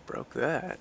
Broke that.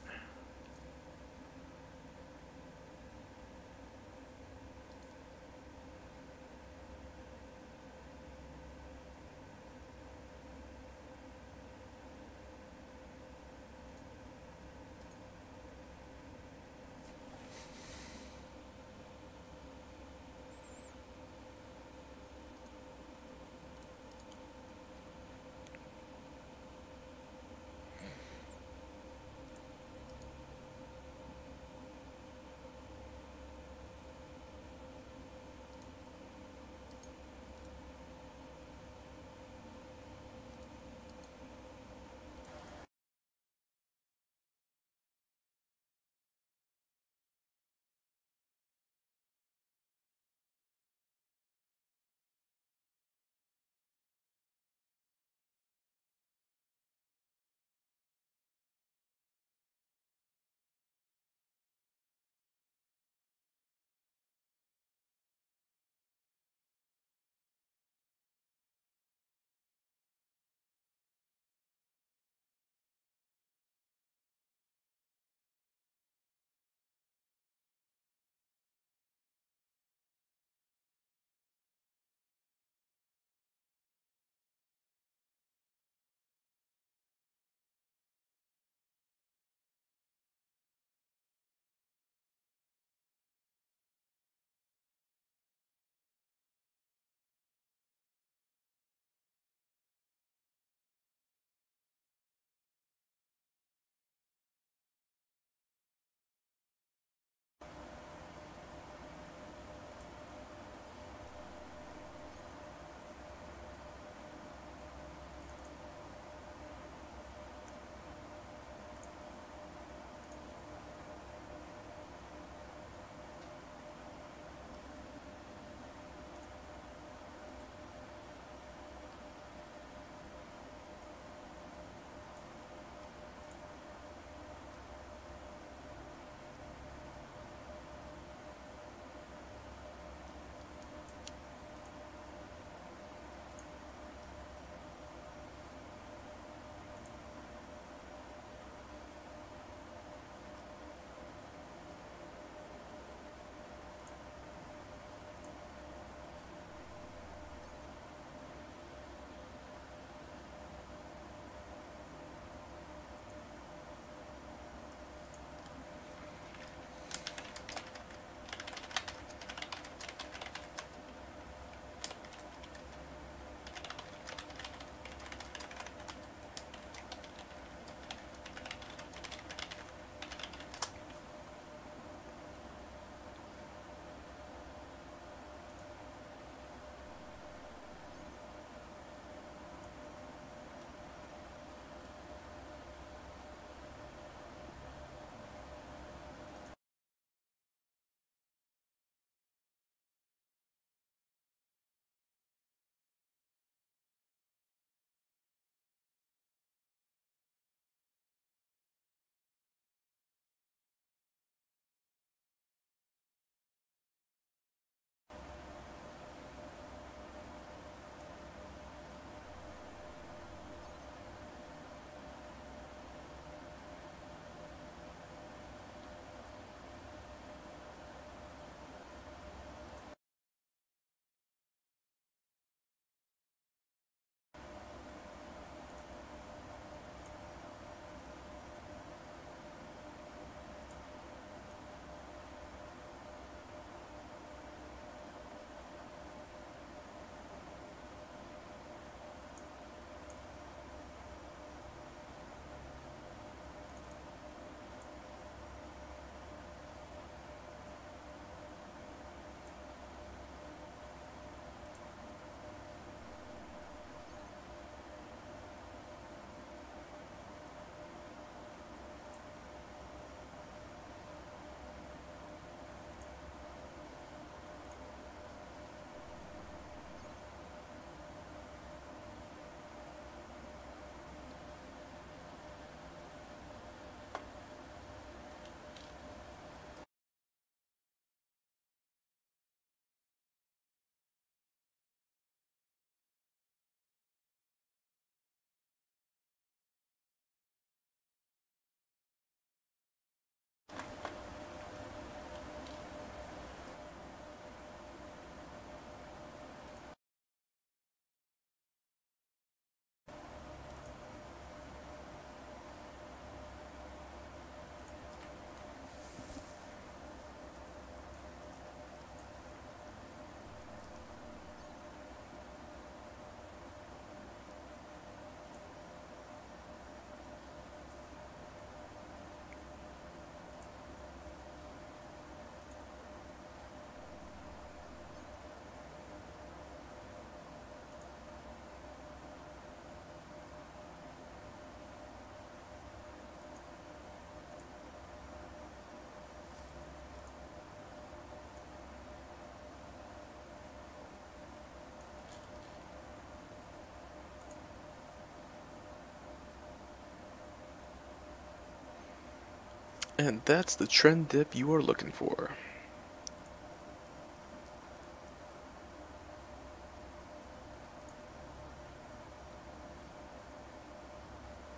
And that's the trend dip you are looking for.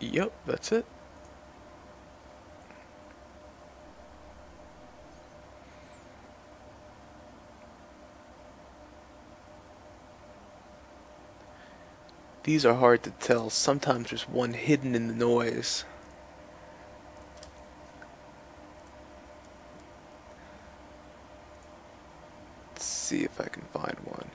Yep, that's it. These are hard to tell, sometimes there's one hidden in the noise. Let's see if I can find one.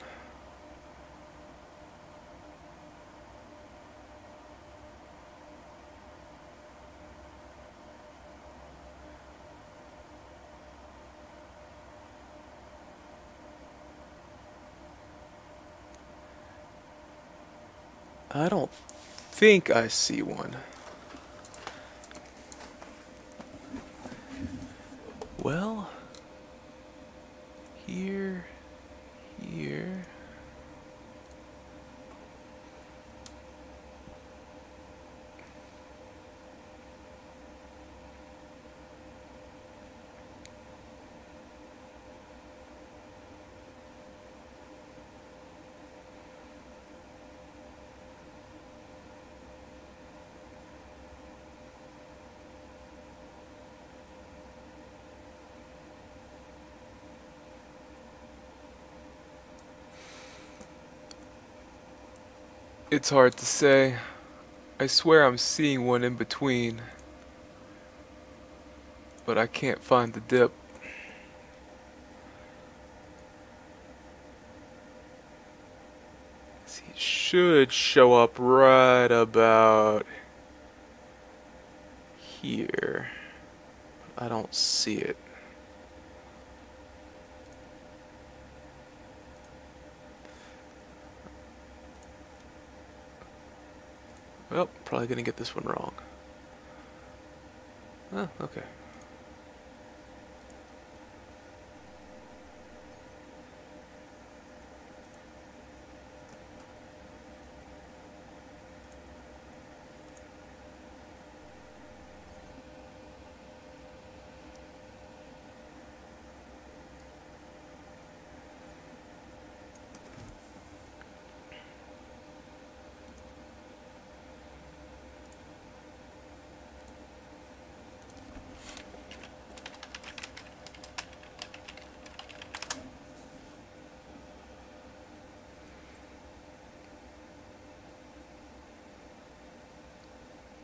I don't think I see one. Well, here, here. It's hard to say. I swear I'm seeing one in between, but I can't find the dip. See, it should show up right about here. But I don't see it. Well, probably gonna get this one wrong. Oh, okay.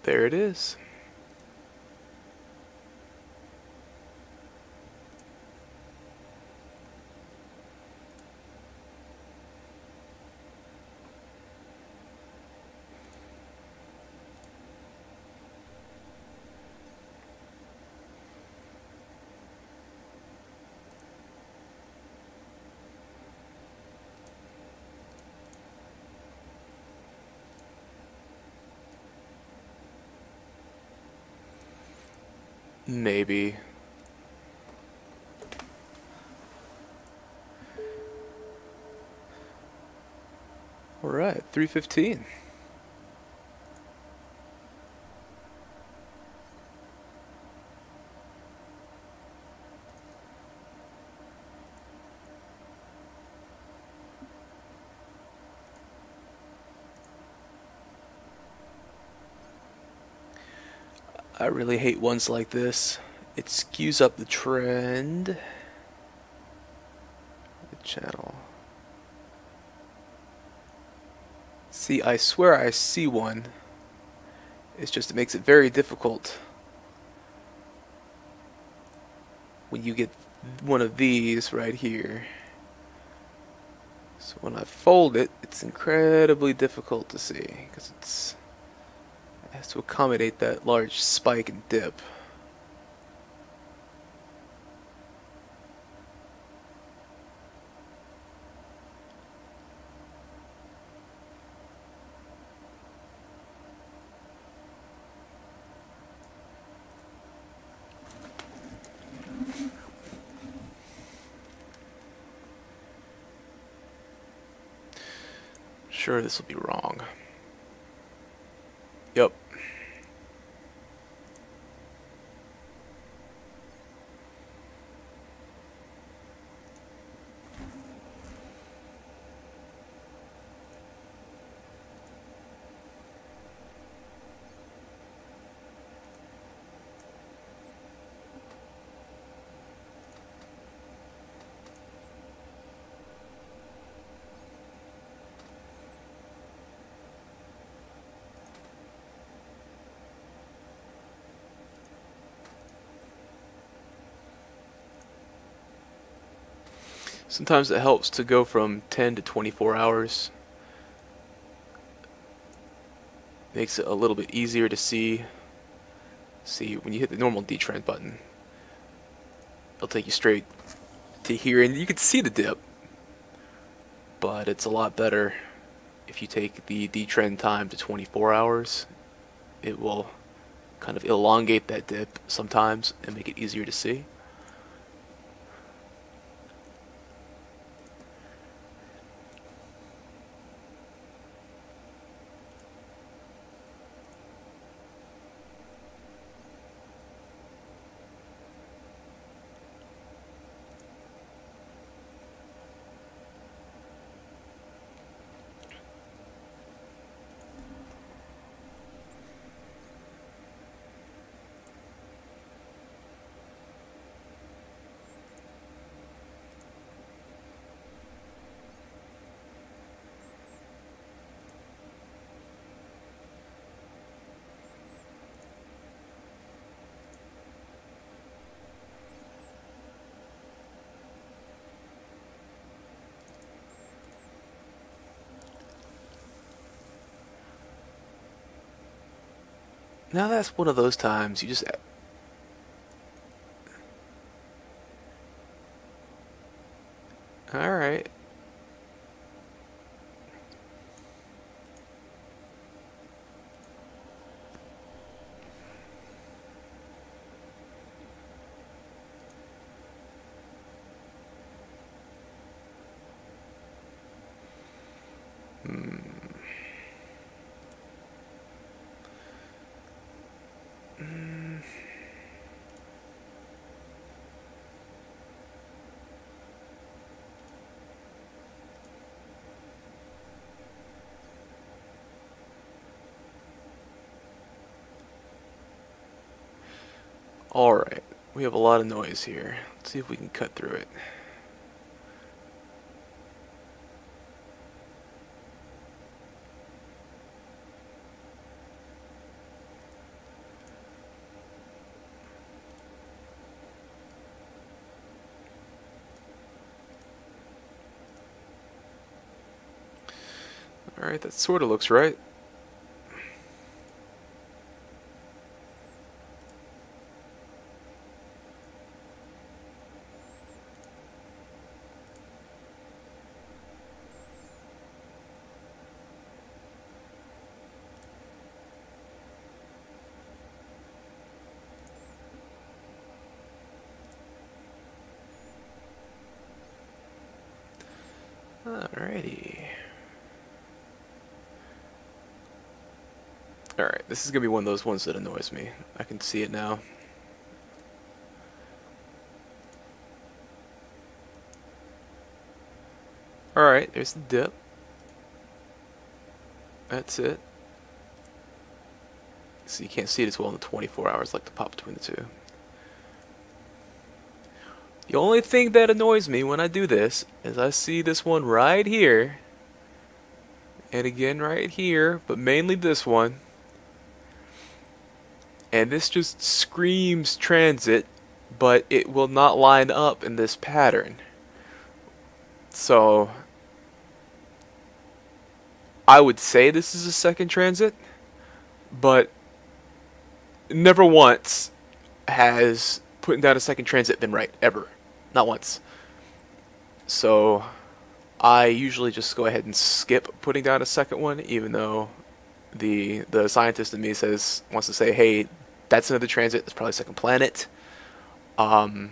There it is. Maybe. Alright, 315. I really hate ones like this. It skews up the trend. The channel. See, I swear I see one. It's just it makes it very difficult when you get one of these right here. So when I fold it, it's incredibly difficult to see because it has to accommodate that large spike and dip. Sure, this will be wrong. Yep. Sometimes it helps to go from 10 to 24 hours. Makes it a little bit easier to see. See, when you hit the normal detrend button, it'll take you straight to here, and you can see the dip. But it's a lot better if you take the detrend time to 24 hours. It will kind of elongate that dip sometimes and make it easier to see. Now that's one of those times you just... Alright. Alright, we have a lot of noise here. Let's see if we can cut through it. Alright, that sort of looks right. Alrighty. Alright, this is going to be one of those ones that annoys me. I can see it now. Alright, there's the dip. That's it. So you can't see it as well in the 24 hours like the pop between the two. The only thing that annoys me when I do this is I see this one right here, and again right here, but mainly this one, and this just screams transit, but it will not line up in this pattern. So I would say this is a second transit, but never once has putting down a second transit been right, ever. Not once. So I usually just go ahead and skip putting down a second one, even though the scientist in me wants to say, hey, that's another transit, that's probably a second planet. But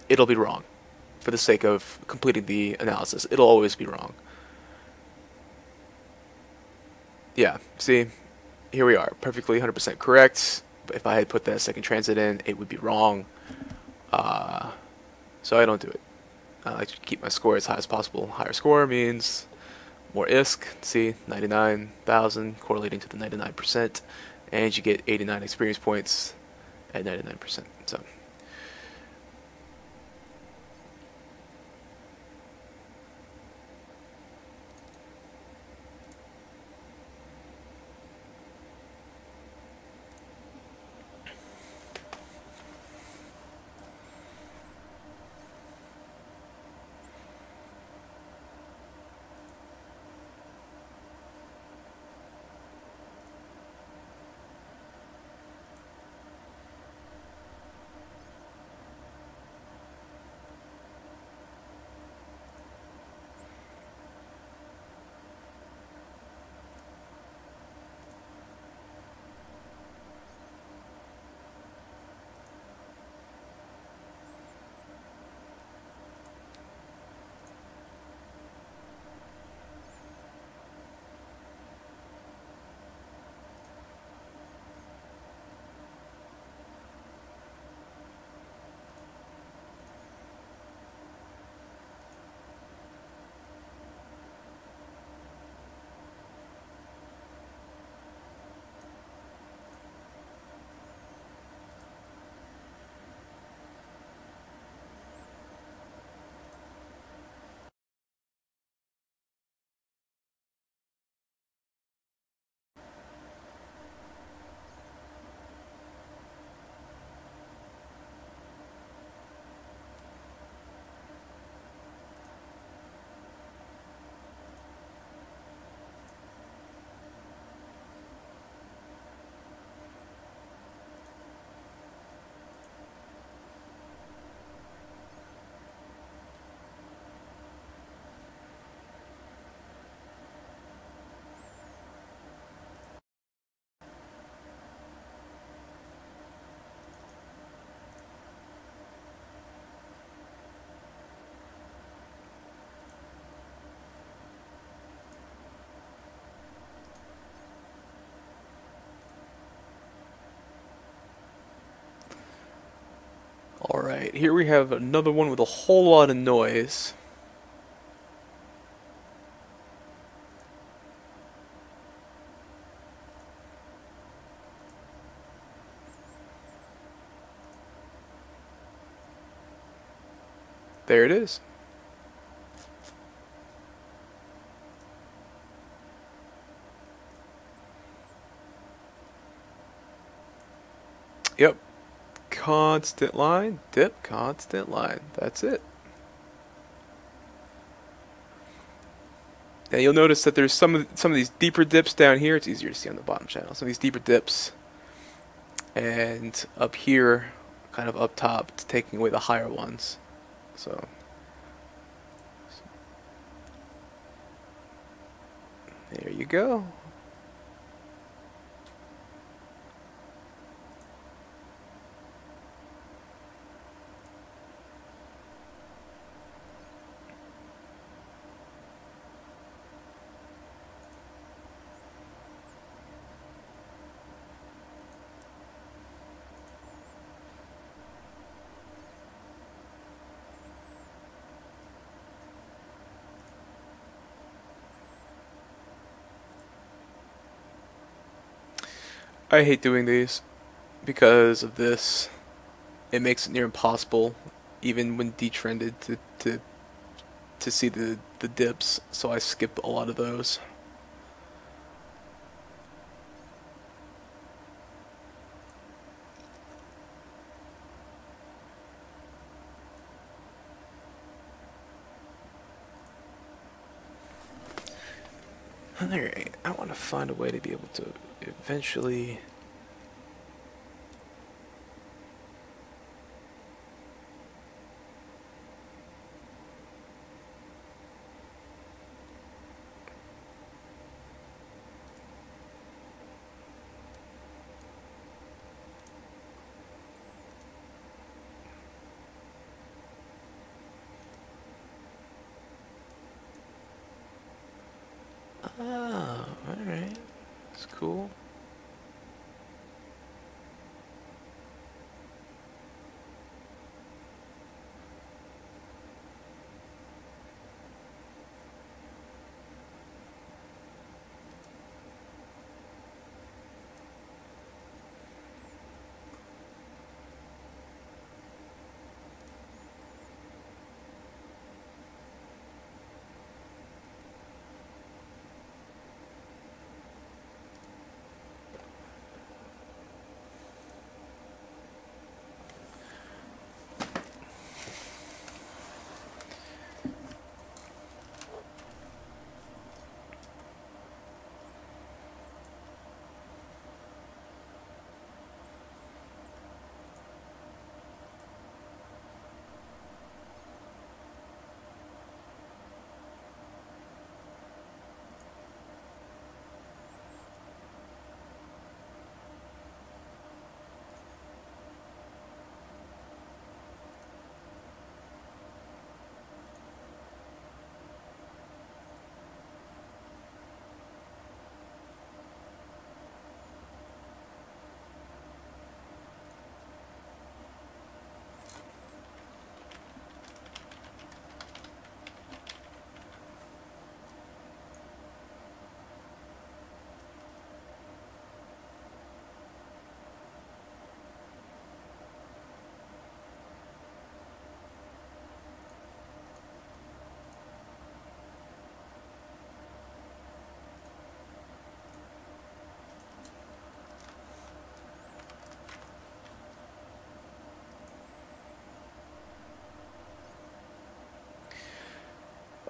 it'll be wrong. For the sake of completing the analysis, it'll always be wrong. Yeah, see, here we are, perfectly 100% correct. But if I had put that second transit in, it would be wrong. So I don't do it. I like to keep my score as high as possible. Higher score means more ISK. See, 99,000 correlating to the 99%, and you get 89 experience points at 99%. So. Alright, here we have another one with a whole lot of noise. There it is. Yep. Constant line, dip, constant line. That's it. Now you'll notice that there's some of these deeper dips down here. It's easier to see on the bottom channel. Some of these deeper dips, and up here, kind of up top, it's taking away the higher ones. So there you go. I hate doing these because of this. It makes it near impossible, even when detrended, to see the dips. So I skip a lot of those. Alright, I want to find a way to be able to eventually... Oh, alright. That's cool.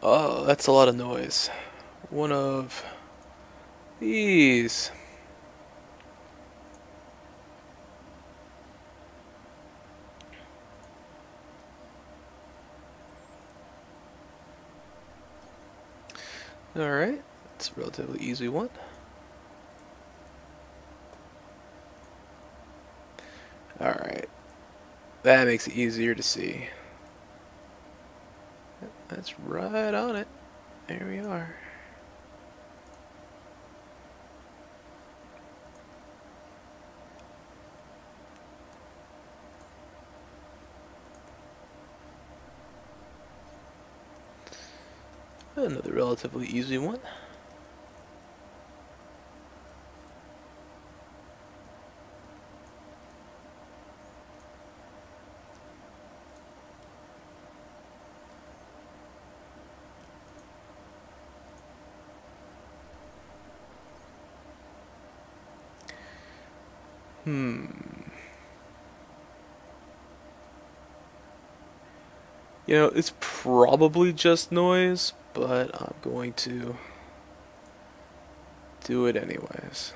Oh, that's a lot of noise. One of these. Alright, it's a relatively easy one. Alright, that makes it easier to see. That's right on it. There we are. Another relatively easy one. You know, it's probably just noise, but I'm going to do it anyways.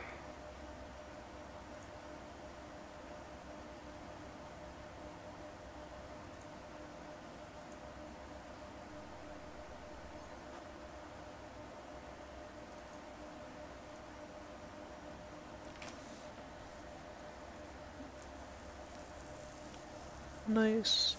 Nice.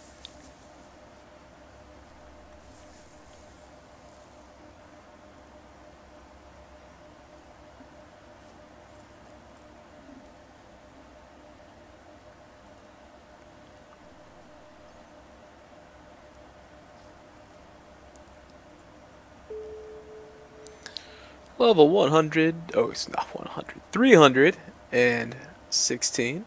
Level 100. Oh, it's not 100. 316.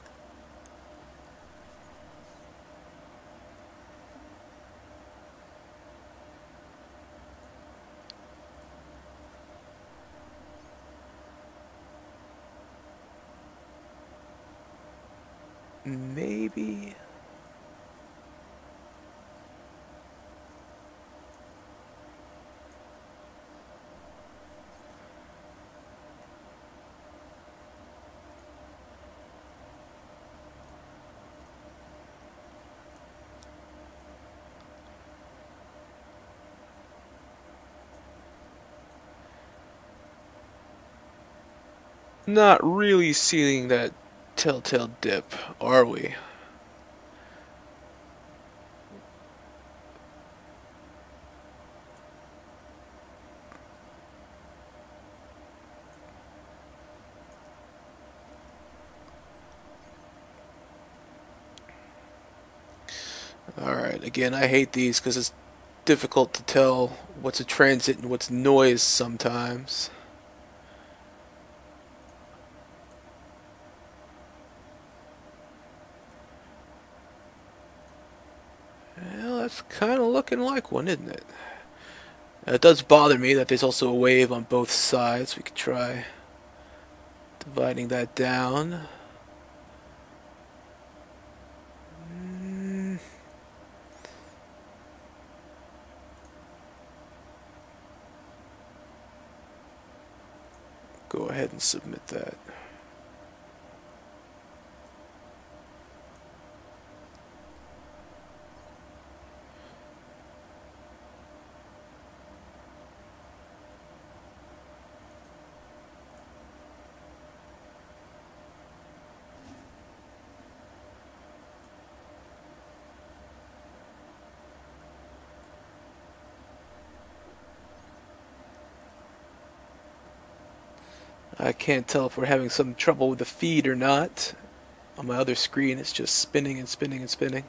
Maybe. Not really seeing that telltale dip, are we? Alright, again, I hate these because it's difficult to tell what's a transit and what's noise sometimes. Well, that's kind of looking like one, isn't it? It does bother me that there's also a wave on both sides. We could try dividing that down. Go ahead and submit that. I can't tell if we're having some trouble with the feed or not. On my other screen, it's just spinning and spinning and spinning.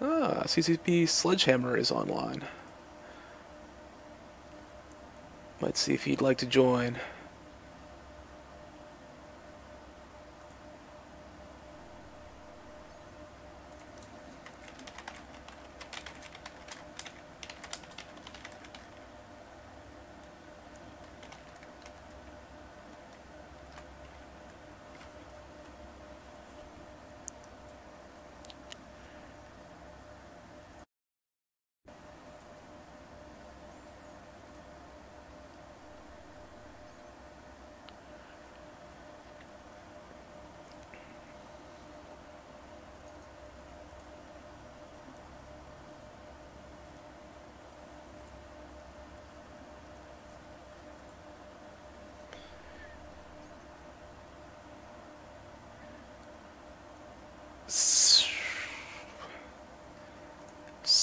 Ah, CCP Sledgehammer is online. Might see if he'd like to join.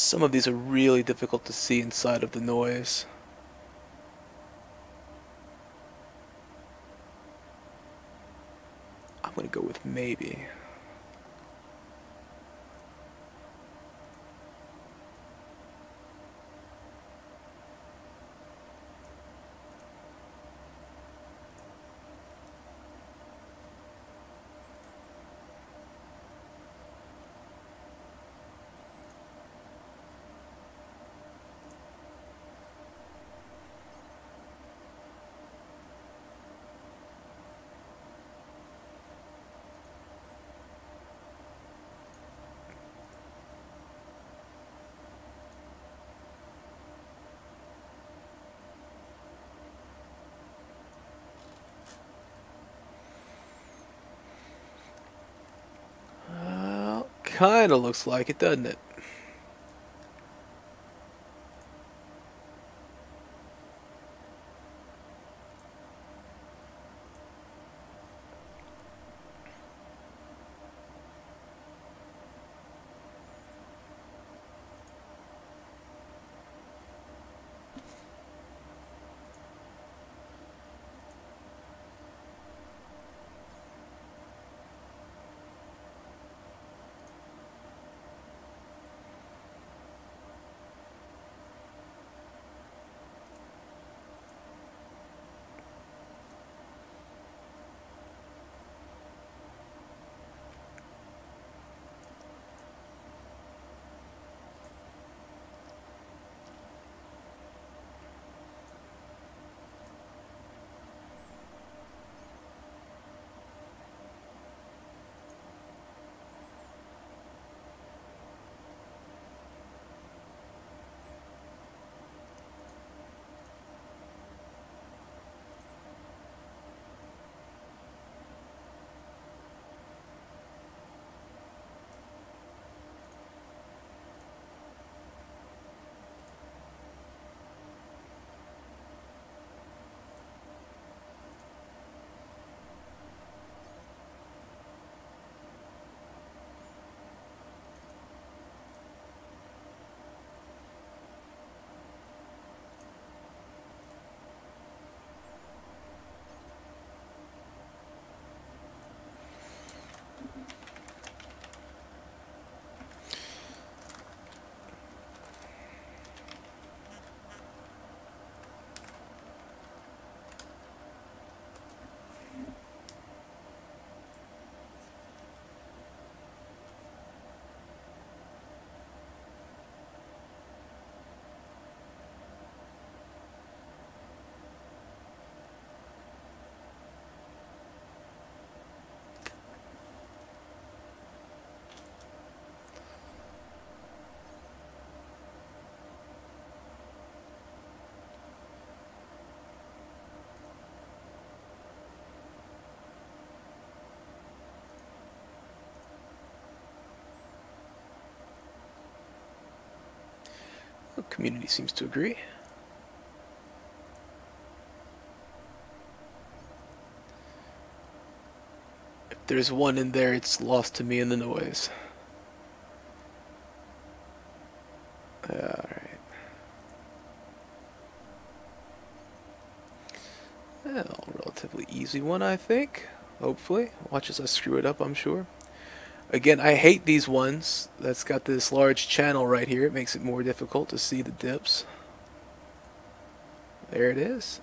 Some of these are really difficult to see inside of the noise. I'm gonna go with maybe. Kinda looks like it, doesn't it? The community seems to agree. If there's one in there, it's lost to me in the noise. Alright. Well, relatively easy one, I think. Hopefully. Watch as I screw it up, I'm sure. Again, I hate these ones. That's got this large channel right here. It makes it more difficult to see the dips. There it is.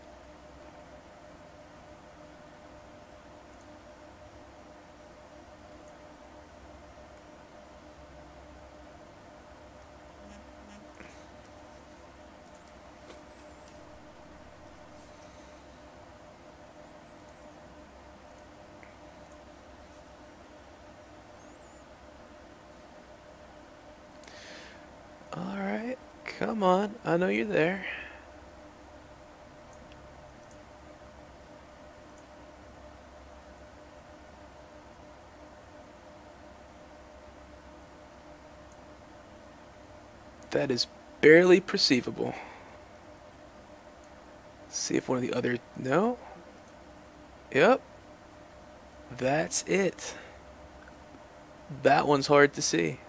Alright, come on. I know you're there. That is barely perceivable. See if one of the other... No? Yep. That's it. That one's hard to see.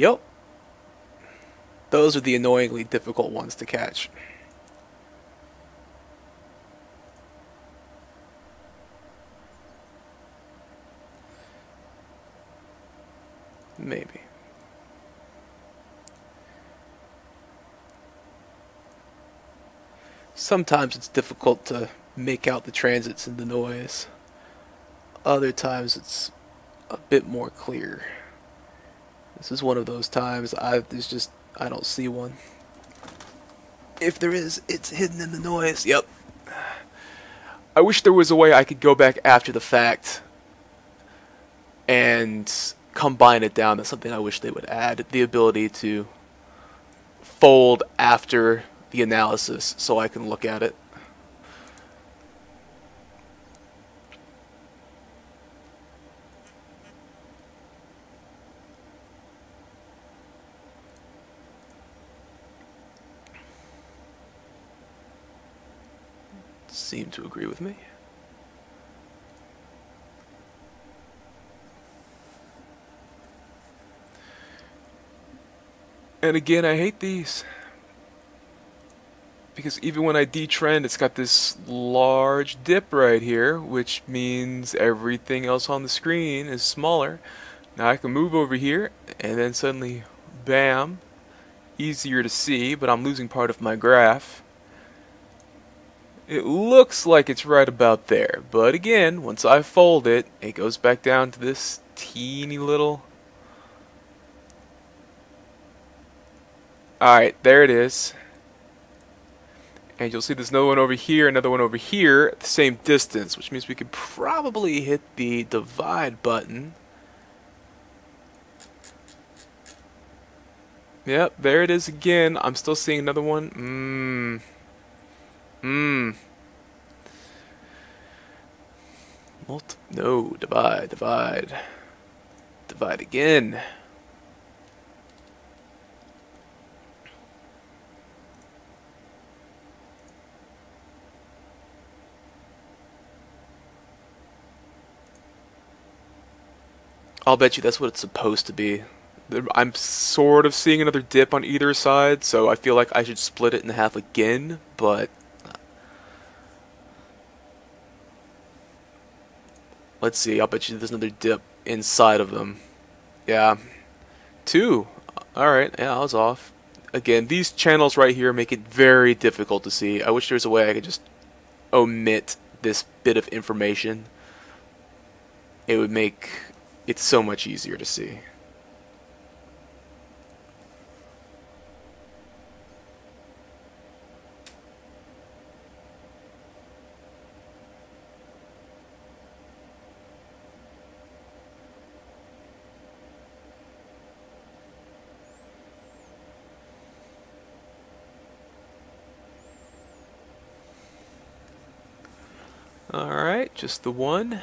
Yep. Those are the annoyingly difficult ones to catch. Maybe. Sometimes it's difficult to make out the transits in the noise. Other times it's a bit more clear. This is one of those times I don't see one. If there is, it's hidden in the noise. Yep. I wish there was a way I could go back after the fact and combine it down. That's something I wish they would add. The ability to fold after the analysis so I can look at it. Seem to agree with me. And again, I hate these. Because even when I detrend, it's got this large dip right here, which means everything else on the screen is smaller. Now I can move over here, and then suddenly, bam, easier to see, but I'm losing part of my graph. It looks like it's right about there, but again, once I fold it, it goes back down to this teeny little... Alright, there it is. And you'll see there's another one over here, another one over here, at the same distance, which means we could probably hit the divide button. Yep, there it is again. I'm still seeing another one. No, divide. Divide again. I'll bet you that's what it's supposed to be. I'm sort of seeing another dip on either side, so I feel like I should split it in half again, but... Let's see, I'll bet you there's another dip inside of them. Yeah. 2. Alright, yeah, I was off. Again, these channels right here make it very difficult to see. I wish there was a way I could just omit this bit of information. It would make it so much easier to see. Alright, just the one.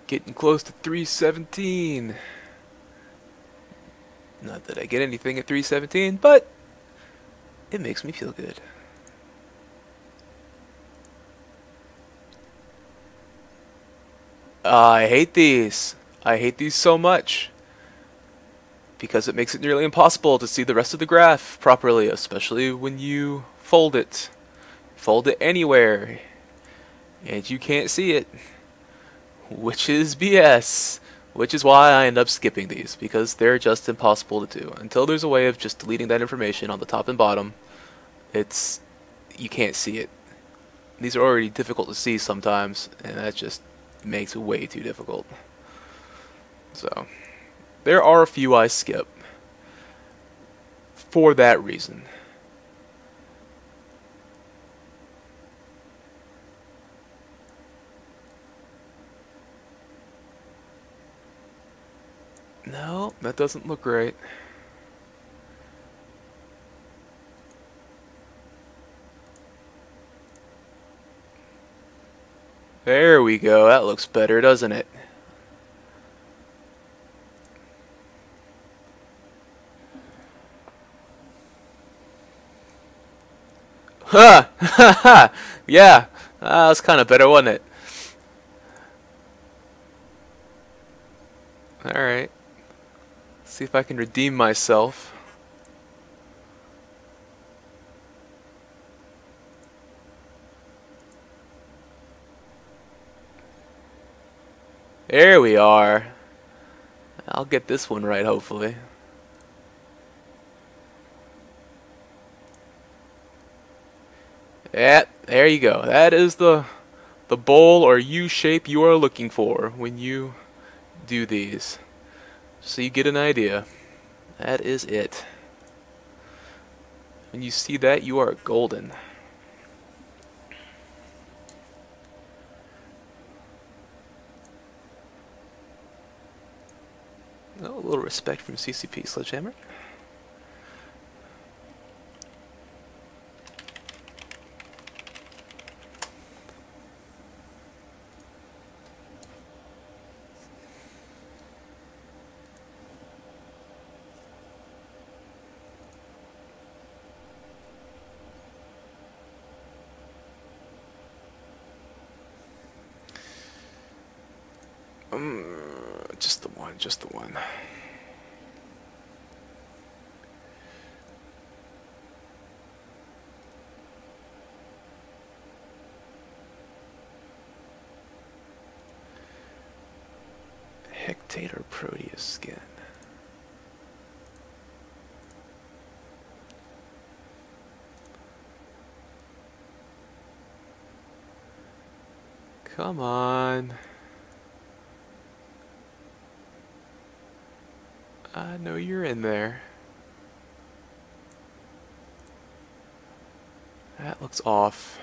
Getting close to 317. Not that I get anything at 317, but it makes me feel good. I hate these. I hate these so much. Because it makes it nearly impossible to see the rest of the graph properly, especially when you fold it. Fold it anywhere, and you can't see it. Which is BS. Which is why I end up skipping these, because they're just impossible to do. Until there's a way of just deleting that information on the top and bottom, you can't see it. These are already difficult to see sometimes, and that just makes it way too difficult. So, There are a few I skip for that reason. No, that doesn't look right. There we go. That looks better, doesn't it? Ha! Ha ha! Yeah, that was kind of better, wasn't it? Alright. See if I can redeem myself. There we are. I'll get this one right, hopefully. Yeah, there you go. That is the bowl or U shape you are looking for when you do these. So you get an idea. That is it. When you see that, you are golden. Oh, a little respect from CCP Sledgehammer. Just the one, just the one. Hectator Proteus skin. Come on. I know you're in there. That looks off.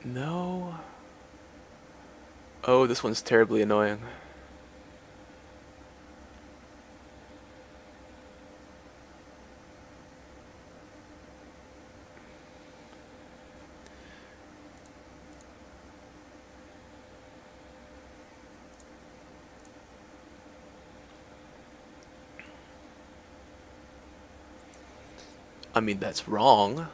No. Oh, this one's terribly annoying. I mean, that's wrong.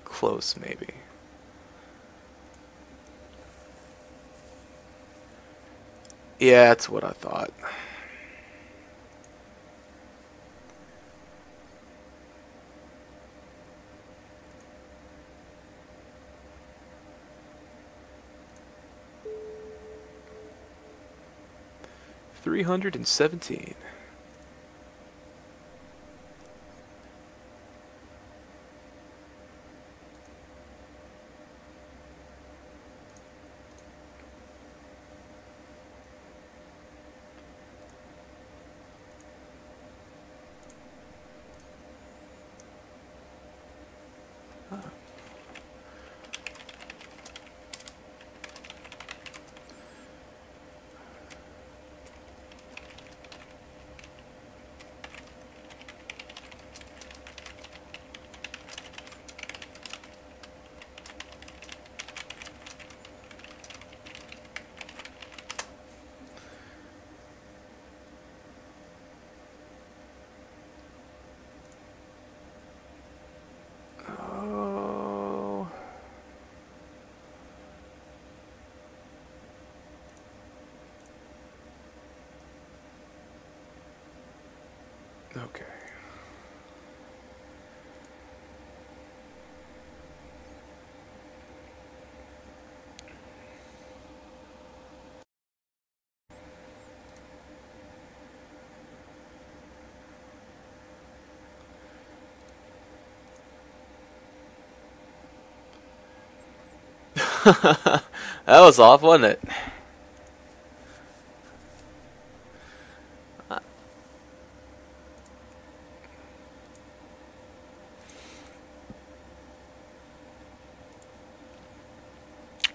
Close, maybe. Yeah, that's what I thought. $317. Oh. Okay. That was off, wasn't it?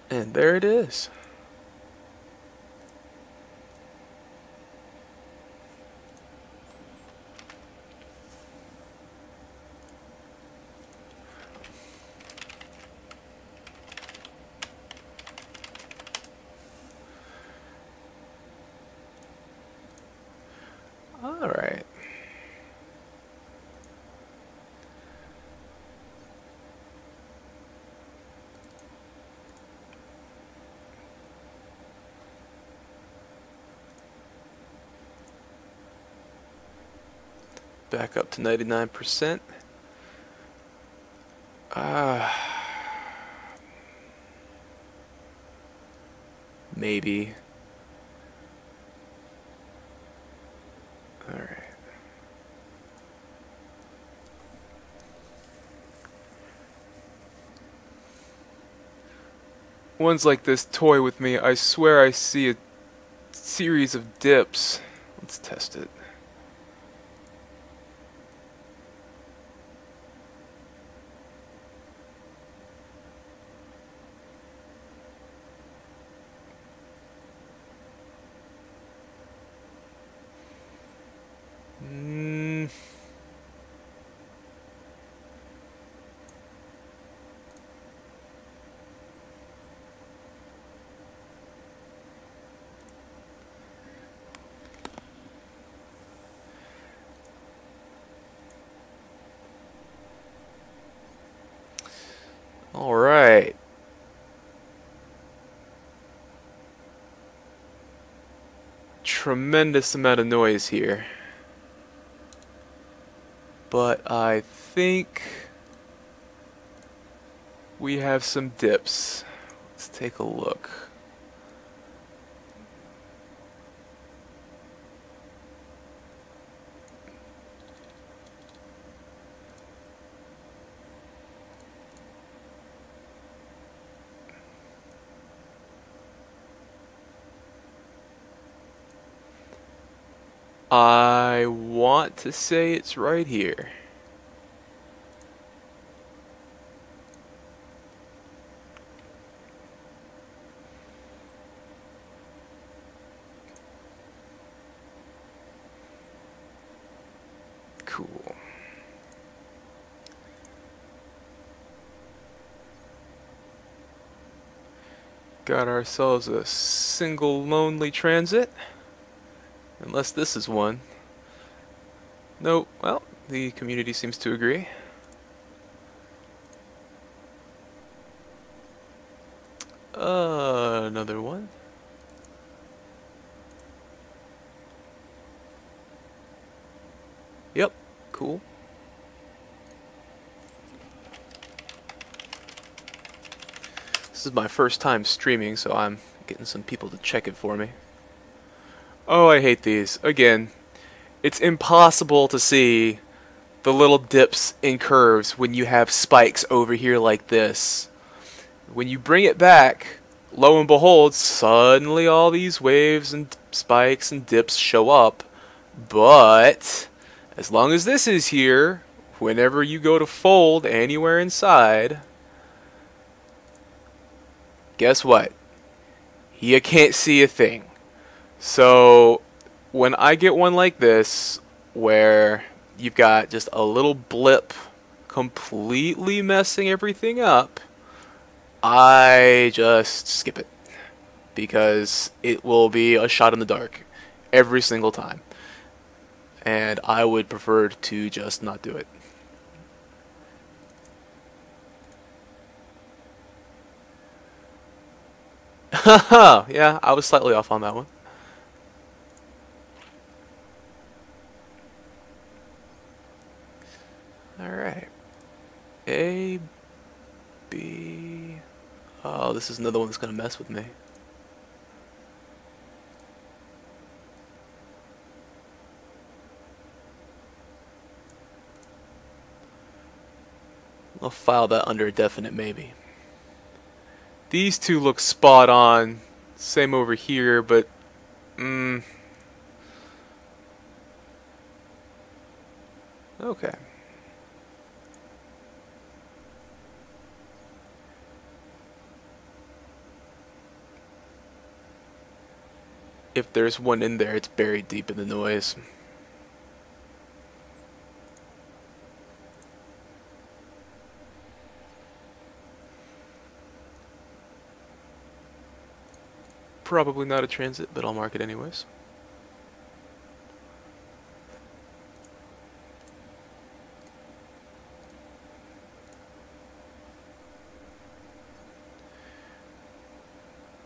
And there it is. All right. Back up to 99%. Maybe. All right. One's like this toy with me. I swear I see a series of dips. Let's test it. All right. Tremendous amount of noise here. But I think we have some dips. Let's take a look. I want to say it's right here. Cool. Got ourselves a single lonely transit. Unless this is one. No, well, the community seems to agree. Another one. Yep, cool. This is my first time streaming, so I'm getting some people to check it for me. Oh, I hate these. Again, it's impossible to see the little dips in curves when you have spikes over here like this. When you bring it back, lo and behold, suddenly all these waves and spikes and dips show up. But as long as this is here, whenever you go to fold anywhere inside, guess what? You can't see a thing. So when I get one like this, where you've got just a little blip completely messing everything up, I just skip it. Because it will be a shot in the dark every single time. And I would prefer to just not do it. Haha, yeah, I was slightly off on that one. Alright. A, B. Oh, this is another one that's going to mess with me. I'll file that under a definite maybe. These two look spot on. Same over here, but okay. If there's one in there, it's buried deep in the noise. Probably not a transit, but I'll mark it anyways.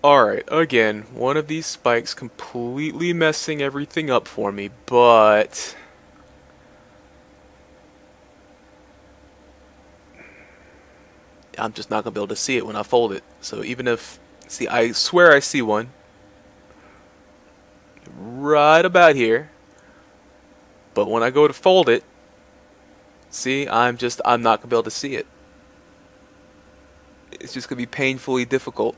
Alright, again, one of these spikes completely messing everything up for me, but I'm just not going to be able to see it when I fold it. So even if, see, I swear I see one right about here, but when I go to fold it, see, I'm not going to be able to see it. It's just going to be painfully difficult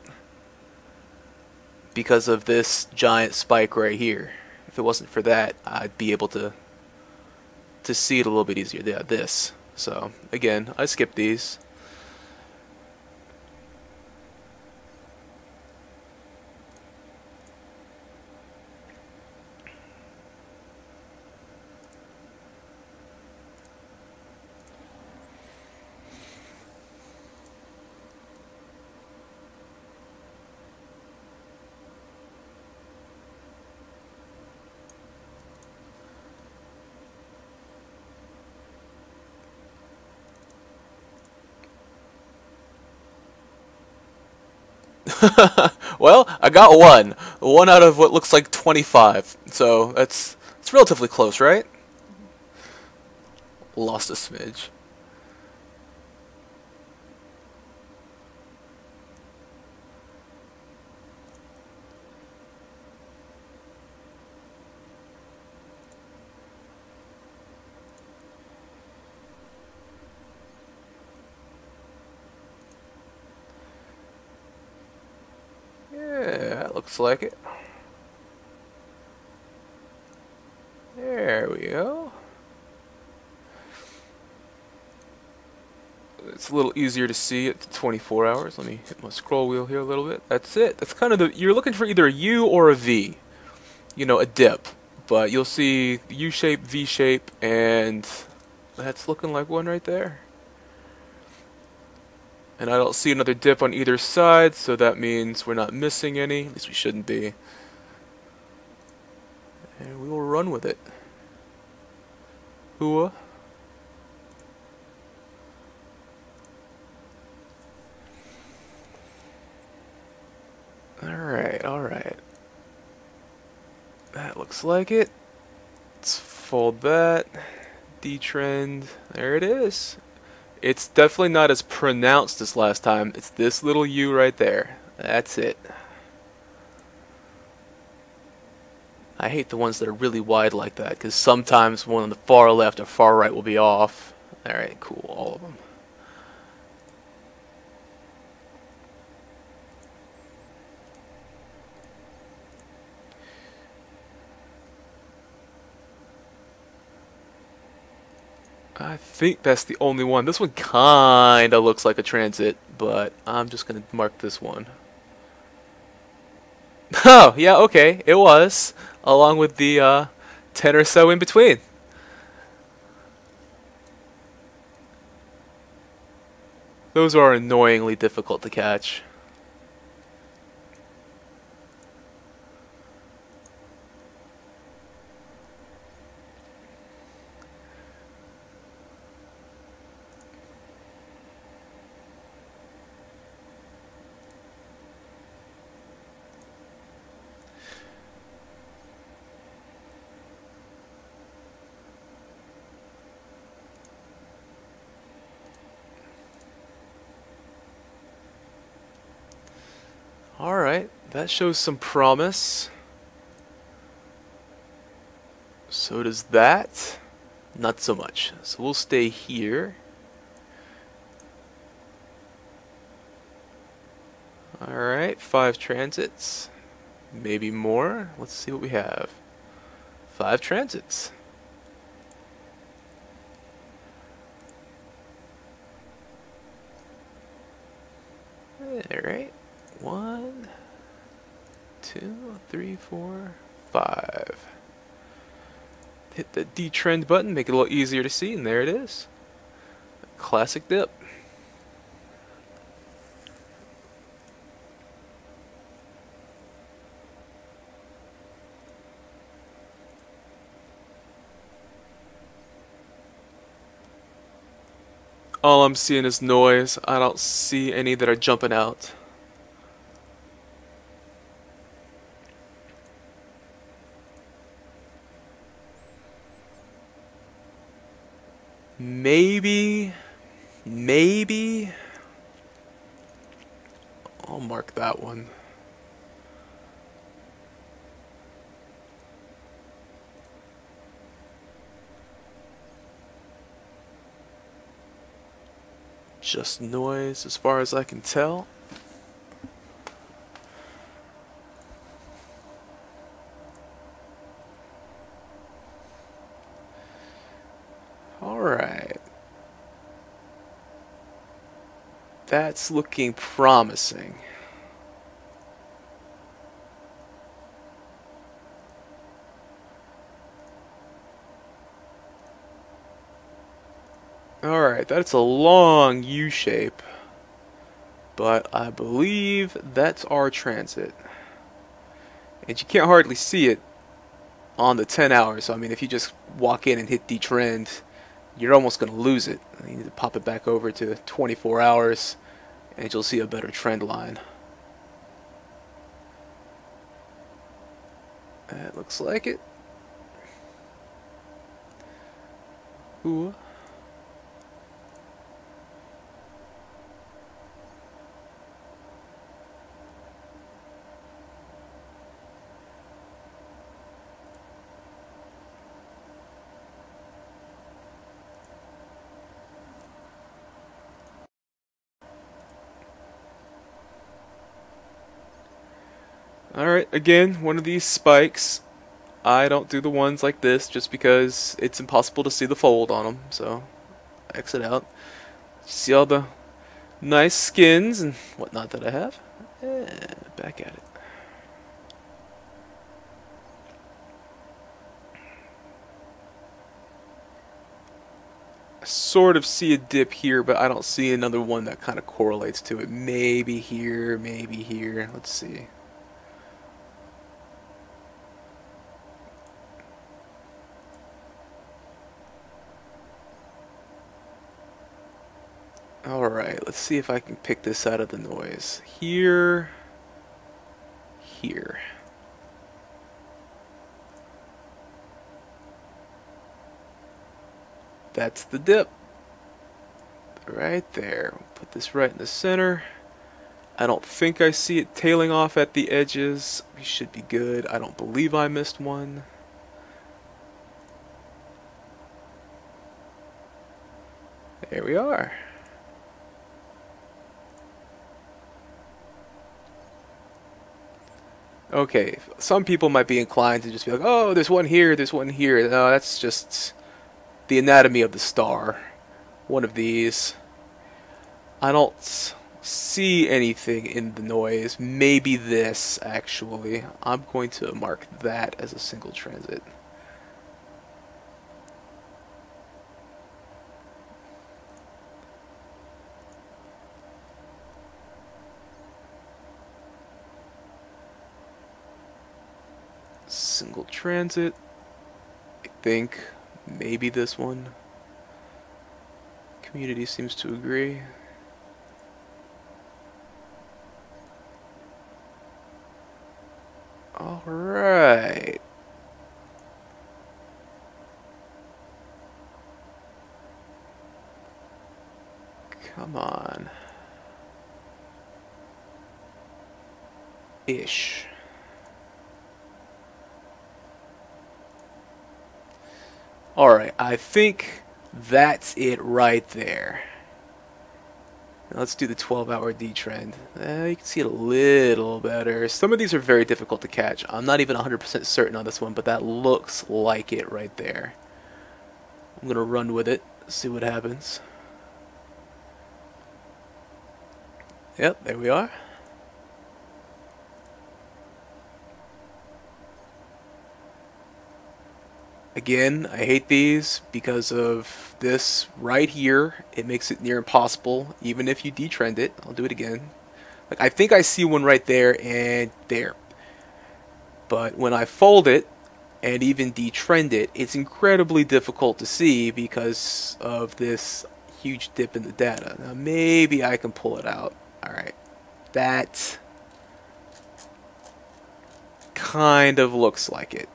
because of this giant spike right here. If it wasn't for that, I'd be able to see it a little bit easier. Yeah, this. So again, I skip these. Well, I got one. One out of what looks like 25. So it's relatively close, right? Lost a smidge. Yeah, looks like it. There we go. It's a little easier to see at 24 hours. Let me hit my scroll wheel here a little bit. That's it. That's kind of the, you're looking for either a U or a V. You know, a dip. But you'll see the U shape, V shape, and that's looking like one right there. And I don't see another dip on either side, so that means we're not missing any. At least we shouldn't be. And we will run with it. Hua. Alright, alright. That looks like it. Let's fold that. D-trend. There it is. It's definitely not as pronounced as last time. It's this little U right there. That's it. I hate the ones that are really wide like that, because sometimes one on the far left or far right will be off. Alright, cool. All of them. I think that's the only one. This one kinda looks like a transit, but I'm just gonna mark this one. Oh, yeah, okay, it was. Along with the 10 or so in between. Those are annoyingly difficult to catch. Alright, that shows some promise. So does that. Not so much. So we'll stay here. Alright, 5 transits. Maybe more. Let's see what we have. 5 transits. Alright. 1, 2, 3, 4, 5. Hit the detrend button, make it a little easier to see, and there it is. Classic dip. All I'm seeing is noise. I don't see any that are jumping out. Maybe I'll mark that one. Just noise as far as I can tell. Alright. That's looking promising. Alright, that's a long U shape, but I believe that's our transit. And you can't hardly see it on the 10 hours, so I mean if you just walk in and hit detrend, you're almost going to lose it. You need to pop it back over to 24 hours and you'll see a better trend line. That looks like it. Ooh. Alright, again, one of these spikes. I don't do the ones like this just because it's impossible to see the fold on them, so exit out. See all the nice skins and whatnot that I have? Back at it. I sort of see a dip here, but I don't see another one that kind of correlates to it. Maybe here, maybe here. Let's see. Alright, let's see if I can pick this out of the noise. Here. Here. That's the dip. Right there. Put this right in the center. I don't think I see it tailing off at the edges. We should be good. I don't believe I missed one. There we are. Okay, some people might be inclined to just be like, oh, there's one here, there's one here. No, that's just the anatomy of the star. One of these. I don't see anything in the noise. Maybe this, actually. I'm going to mark that as a single transit. Single transit. I think maybe this one. Community seems to agree. Alright. Come on. Ish. Alright, I think that's it right there. Now let's do the 12-hour D trend. You can see it a little better. Some of these are very difficult to catch. I'm not even 100% certain on this one, but that looks like it right there. I'm going to run with it, see what happens. Yep, there we are. Again, I hate these because of this right here. It makes it near impossible, even if you detrend it. I'll do it again. Like, I think I see one right there and there. But when I fold it and even detrend it, it's incredibly difficult to see because of this huge dip in the data. Now maybe I can pull it out. Alright. That kind of looks like it.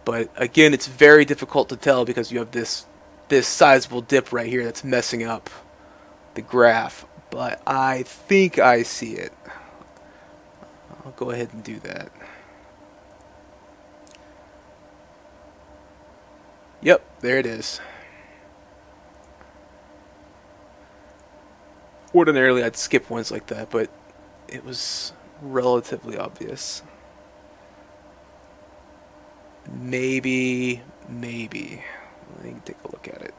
But again, it's very difficult to tell because you have this sizable dip right here that's messing up the graph. But I think I see it. I'll go ahead and do that. Yep, there it is. Ordinarily, I'd skip ones like that, but it was relatively obvious. Maybe. Let me take a look at it.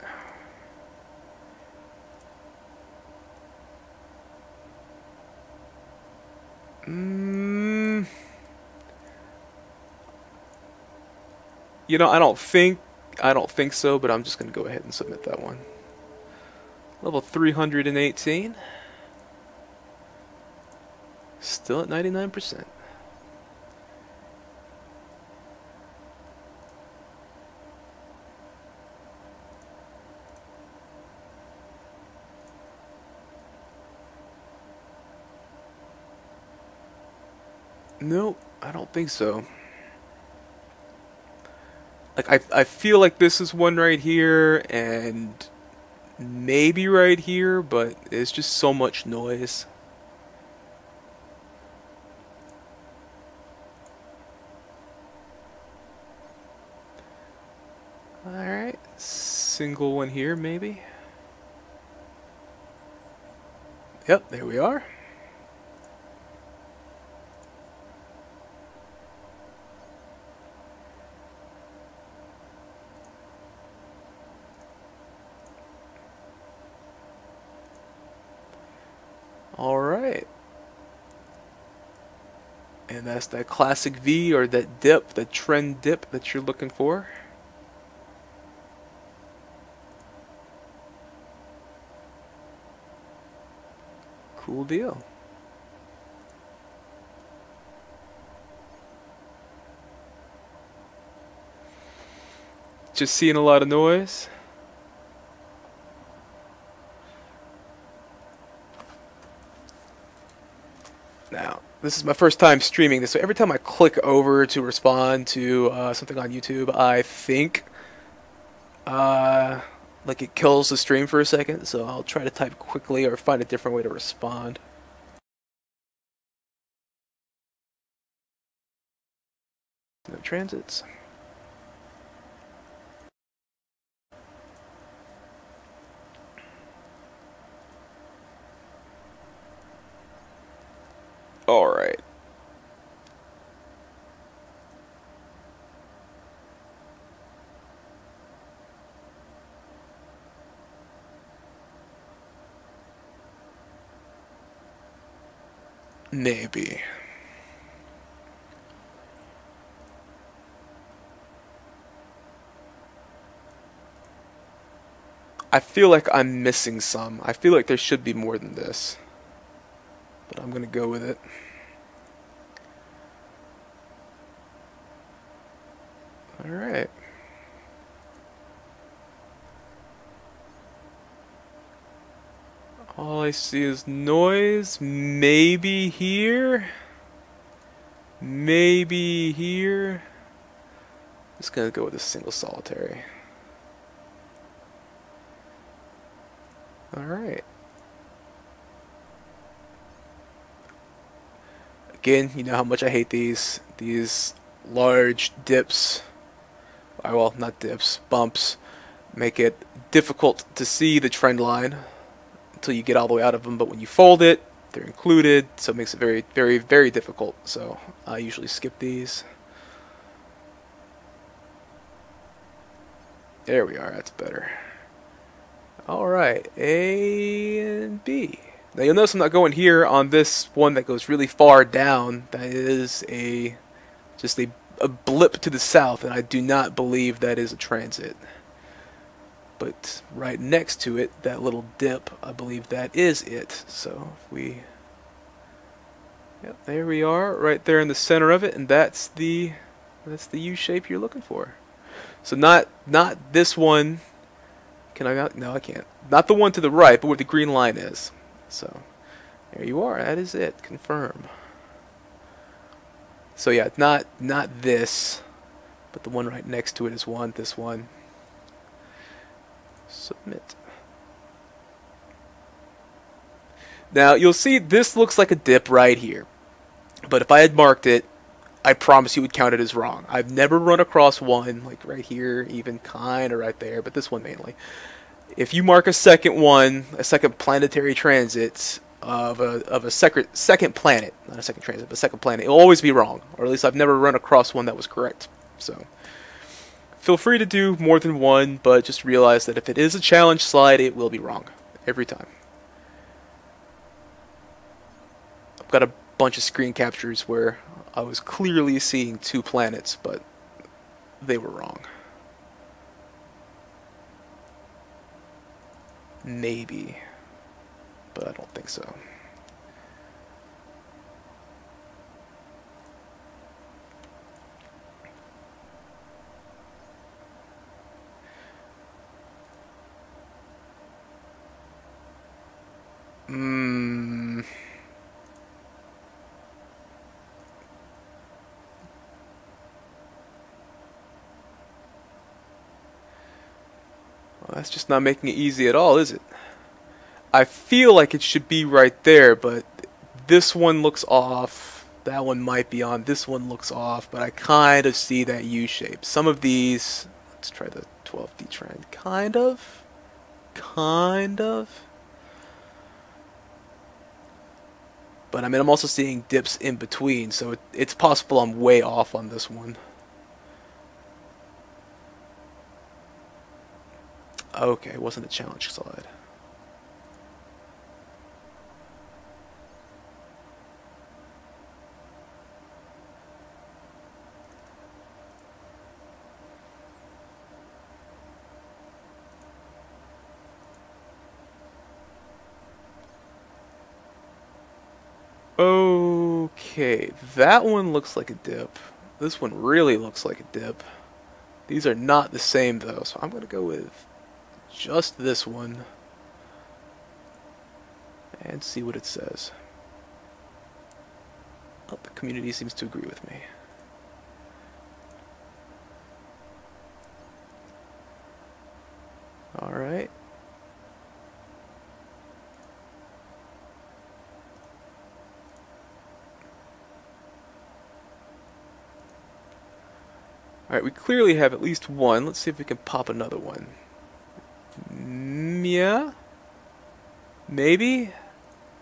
You know, I don't think so, but I'm just gonna go ahead and submit that one. Level 318. Still at 99%. Nope, I don't think so. Like, I feel like this is one right here, and maybe right here, but it's just so much noise. Alright, single one here, maybe. Yep, there we are. Alright. And that's that classic V, or that dip, the trend dip that you're looking for. Cool deal. Just seeing a lot of noise. Now, this is my first time streaming this, so every time I click over to respond to something on YouTube, I think like it kills the stream for a second, so I'll try to type quickly or find a different way to respond. No transits. Alright. Maybe. I feel like I'm missing some. I feel like there should be more than this. But I'm gonna go with it. Alright. All I see is noise. Maybe here. Maybe here. Just gonna go with a single solitary. Alright. Again, you know how much I hate these large dips. Well, not dips, bumps. Make it difficult to see the trend line. till you get all the way out of them, but when you fold it, they're included, so it makes it very, very, very difficult. So I usually skip these. There we are, that's better. Alright, A and B. Now you'll notice I'm not going here on this one that goes really far down. That is just a blip to the south, and I do not believe that is a transit. But right next to it, that little dip, I believe that is it. So if we, yep, there we are, right there in the center of it, and that's the U shape you're looking for. So not this one. Can I? No, I can't. Not the one to the right, but where the green line is. So there you are. That is it. Confirm. So yeah, not this, but the one right next to it is one. This one. Submit. Now you'll see this looks like a dip right here, but if I had marked it, I promise you would count it as wrong. I've never run across one like right here, even kind of right there, but this one mainly. If you mark a second one, a second planetary transit of a second planet, not a second transit, but a second planet, it'll always be wrong, or at least I've never run across one that was correct. So feel free to do more than one, but just realize that if it is a challenge slide, it will be wrong every time. I've got a bunch of screen captures where I was clearly seeing two planets, but they were wrong. Maybe, but I don't think so. Well, that's just not making it easy at all, is it? I feel like it should be right there, but this one looks off. That one might be on. This one looks off, but I kind of see that U shape. Some of these, let's try the 12D trend. Kind of. But I mean, I'm also seeing dips in between, so it's possible I'm way off on this one. Okay, it wasn't a challenge slide. Okay, that one looks like a dip. This one really looks like a dip. These are not the same though, so I'm going to go with just this one and see what it says. Oh, the community seems to agree with me. Alright. Alright, we clearly have at least one. Let's see if we can pop another one. Yeah? Maybe?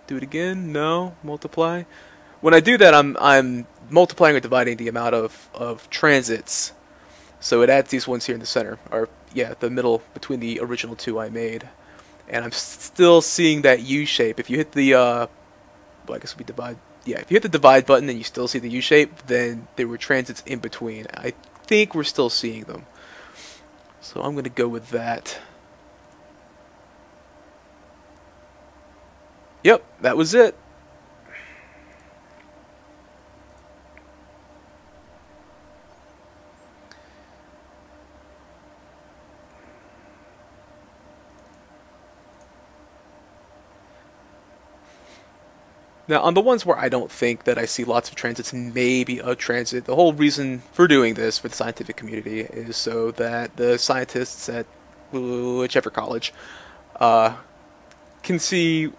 Do it again? No? Multiply? When I do that, I'm multiplying or dividing the amount of transits. So it adds these ones here in the center. Or, yeah, the middle between the original two I made. And I'm still seeing that U shape. If you hit the, well, I guess we divide. Yeah, if you hit the divide button and you still see the U shape, then there were transits in between. I think we're still seeing them. So I'm going to go with that. Yep, that was it. Now, on the ones where I don't think that I see lots of transits, maybe a transit, the whole reason for doing this for the scientific community is so that the scientists at whichever college can see,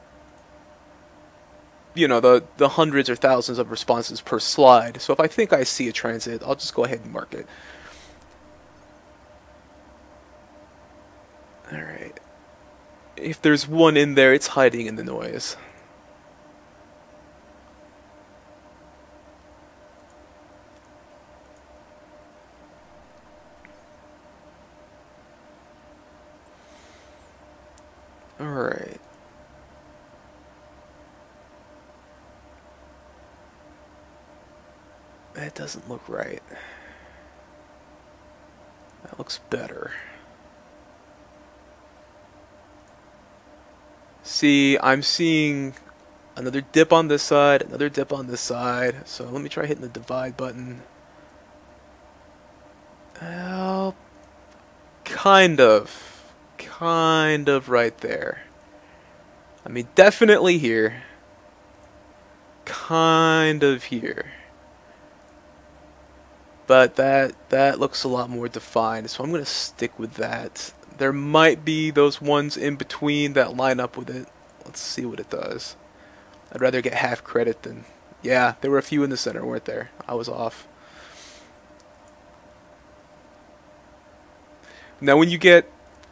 you know, the hundreds or thousands of responses per slide. So if I think I see a transit, I'll just go ahead and mark it. Alright. if there's one in there, it's hiding in the noise. Alright. That doesn't look right. That looks better. See, I'm seeing another dip on this side, another dip on this side. So let me try hitting the divide button. Well, kind of right there. I mean, definitely here. Kind of here. But that looks a lot more defined, so I'm going to stick with that. There might be those ones in between that line up with it. Let's see what it does. I'd rather get half credit than... Yeah, there were a few in the center, weren't there? I was off. Now when you get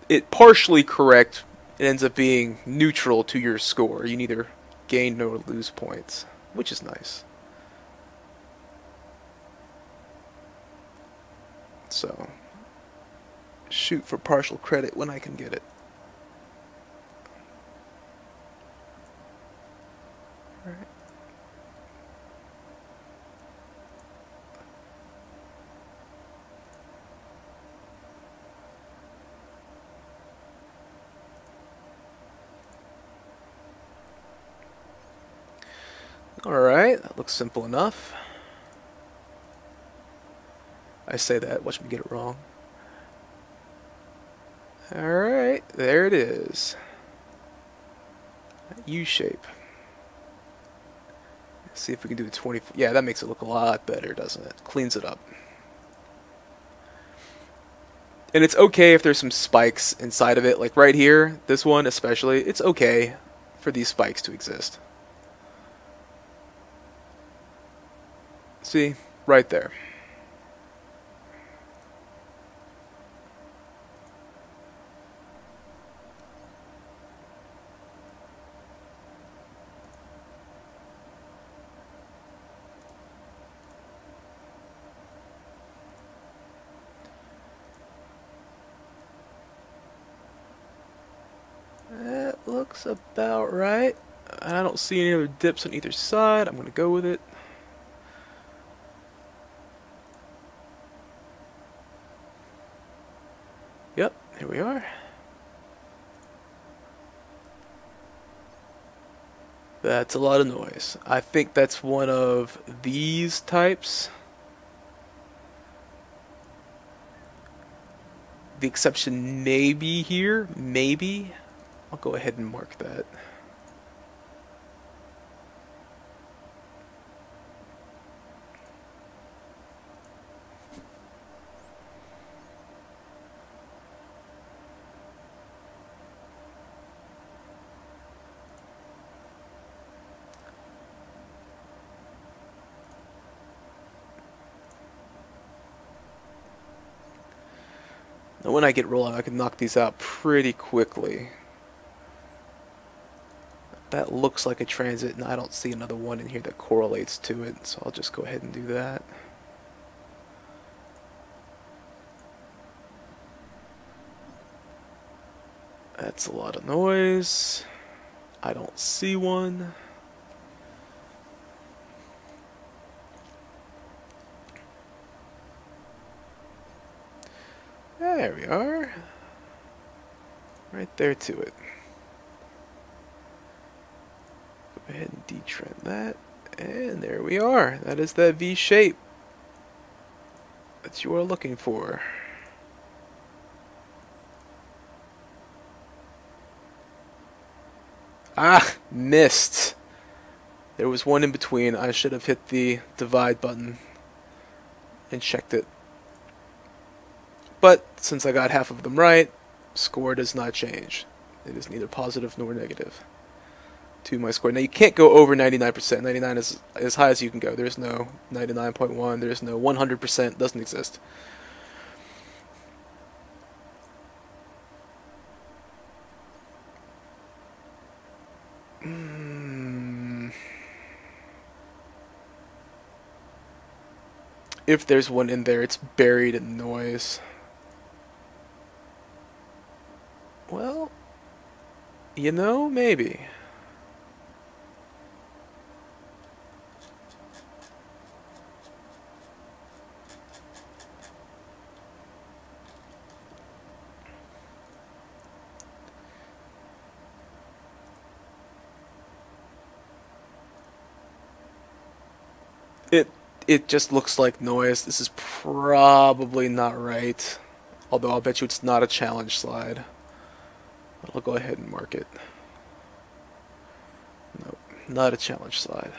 it partially correct, it ends up being neutral to your score. You neither gain nor lose points, which is nice. So, shoot for partial credit when I can get it. All right. Alright, that looks simple enough. I say that, watch me get it wrong. Alright, there it is. U shape. Let's see if we can do the 20. Yeah, that makes it look a lot better, doesn't it? Cleans it up. And it's okay if there's some spikes inside of it, like right here, this one especially, it's okay for these spikes to exist. See? Right there. That looks about right. I don't see any other dips on either side. I'm going to go with it. Yep, here we are. That's a lot of noise. I think that's one of these types. The exception may be here, maybe. I'll go ahead and mark that. Now when I get rolling, I can knock these out pretty quickly. That looks like a transit, and I don't see another one in here that correlates to it, so I'll just go ahead and do that. That's a lot of noise. I don't see one. There we are. Right there to it. Go ahead and detrend that. And there we are. That is that V shape that you are looking for. Ah, missed. There was one in between. I should have hit the divide button and checked it. But since I got half of them right, score does not change. It is neither positive nor negative to my score. Now you can't go over 99%. 99 is as high as you can go. There's no 99.1. There's no 100%. Doesn't exist. If there's one in there, it's buried in noise. Well, you know, maybe. It it just looks like noise. This is probably not right. Although I'll bet you it's not a challenge slide. I'll go ahead and mark it. Nope, not a challenge slide.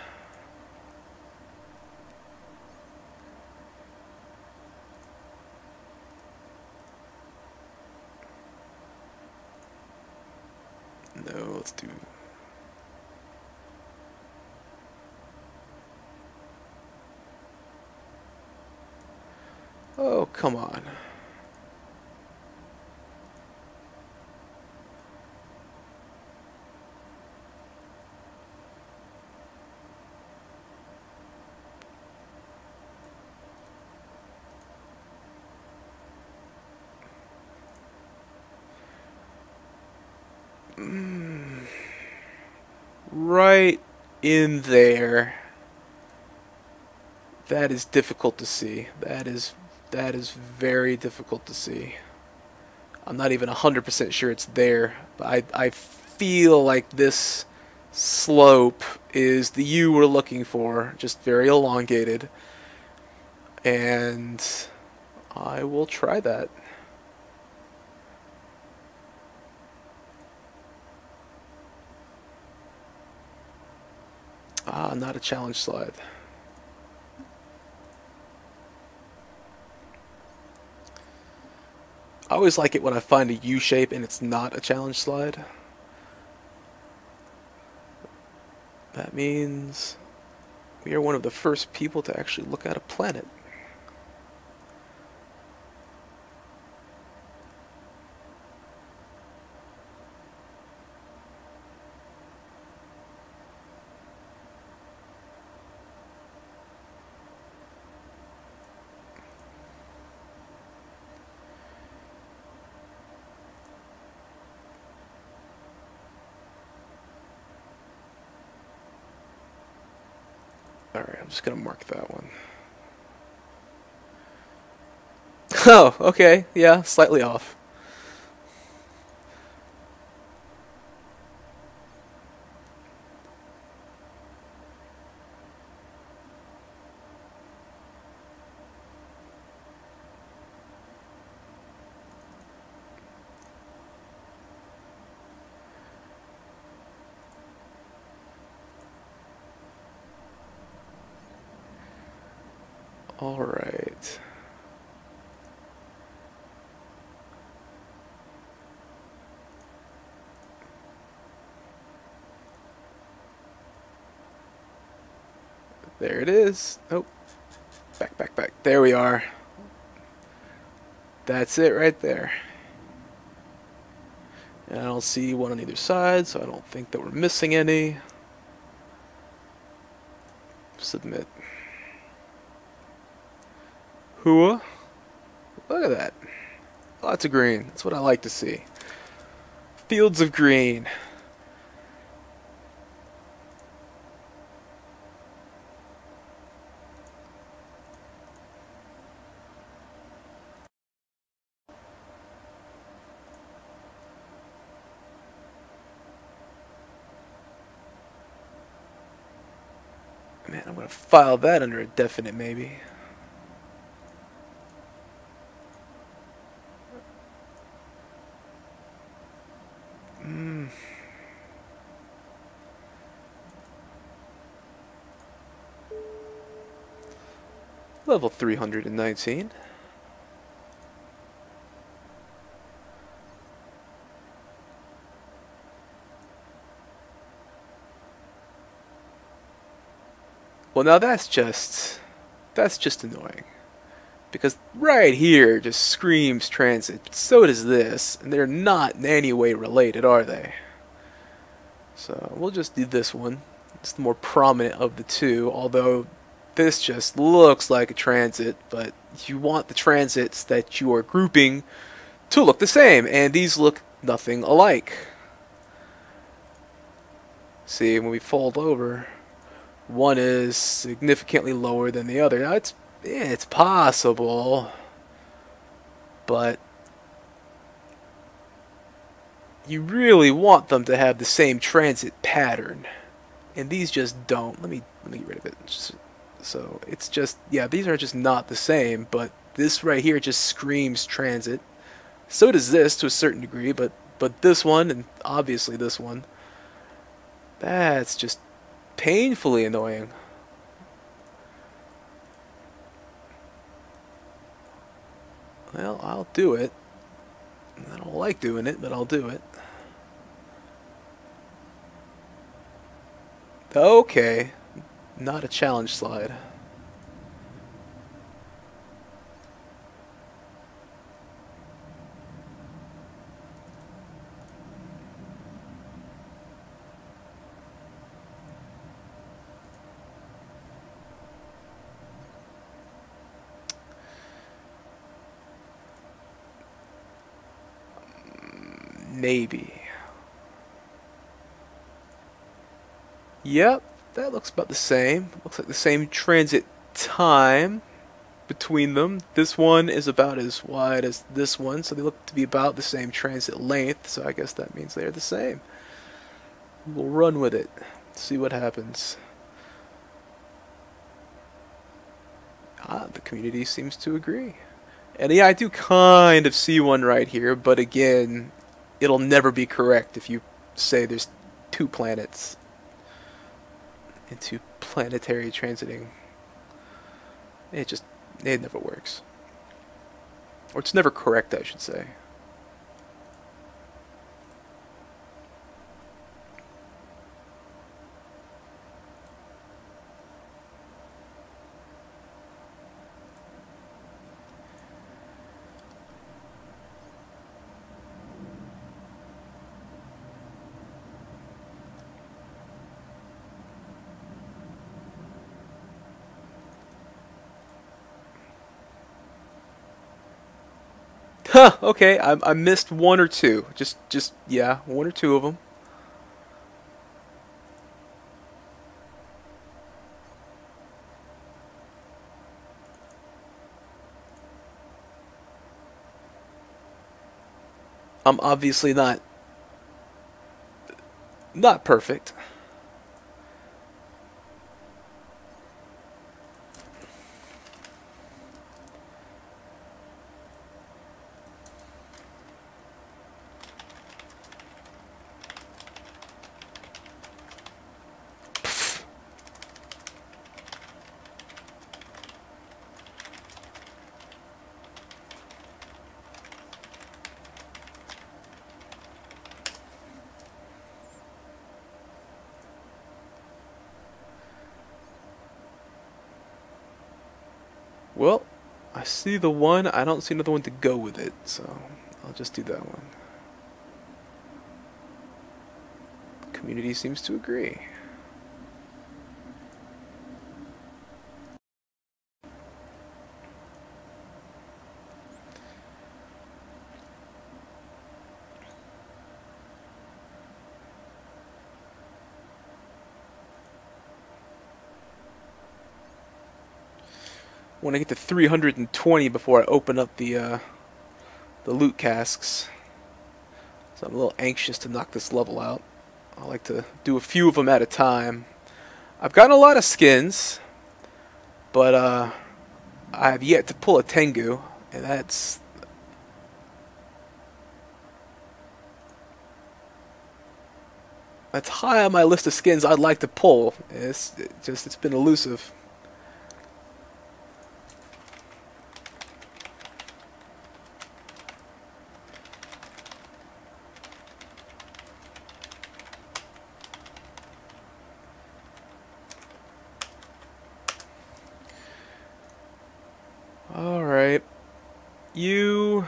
No, let's do... Oh, come on. Right in there. That is difficult to see. That is very difficult to see. I'm not even 100% sure it's there, but I feel like this slope is the U we're looking for, just very elongated. And I will try that. Ah, not a challenge slide. I always like it when I find a U shape and it's not a challenge slide. That means we are one of the first people to actually look at a planet. Alright, I'm just gonna mark that one. Oh, okay, yeah, slightly off. Alright. There it is. Oh, back. There we are. That's it right there. And I don't see one on either side, so I don't think that we're missing any. Submit. Hua. Look at that. Lots of green. That's what I like to see. Fields of green. Man, I'm gonna file that under a definite maybe. Level 319. Well, now that's just annoying. Because right here just screams transit, but so does this, and they're not in any way related, are they? So we'll just do this one. It's the more prominent of the two, although this just looks like a transit, but you want the transits that you are grouping to look the same, and these look nothing alike. See, when we fold over, one is significantly lower than the other. Now it's possible, but you really want them to have the same transit pattern, and these just don't. Let me get rid of it. So it's just, yeah, these are just not the same, but this right here just screams transit. So does this to a certain degree, but this one, and obviously this one, that's just painfully annoying. Well, I'll do it. I don't like doing it, but I'll do it. Okay, not a challenge slide. Maybe. Yep, that looks about the same. Looks like the same transit time between them. This one is about as wide as this one, so they look to be about the same transit length, so I guess that means they're the same. We'll run with it, see what happens. Ah, the community seems to agree. And yeah, I do kind of see one right here, but again, it'll never be correct if you say there's two planets into planetary transiting. It never works. Or it's never correct, I should say. Huh, okay, I missed one or two. Yeah, one or two of them. I'm obviously not perfect. Well, I see the one, I don't see another one to go with it, so I'll just do that one. The community seems to agree. When I get to 320 before I open up the loot casks. So I'm a little anxious to knock this level out. I like to do a few of them at a time. I've gotten a lot of skins, but I have yet to pull a Tengu, and that's high on my list of skins I'd like to pull. It's been elusive. Alright. You...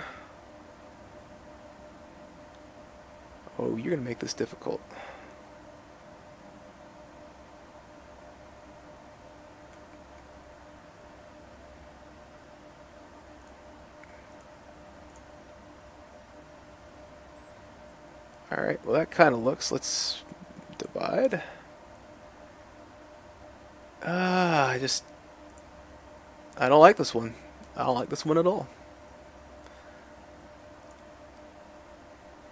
Oh, you're gonna make this difficult. Alright, well that kind of looks. Let's divide. I don't like this one. I don't like this one at all.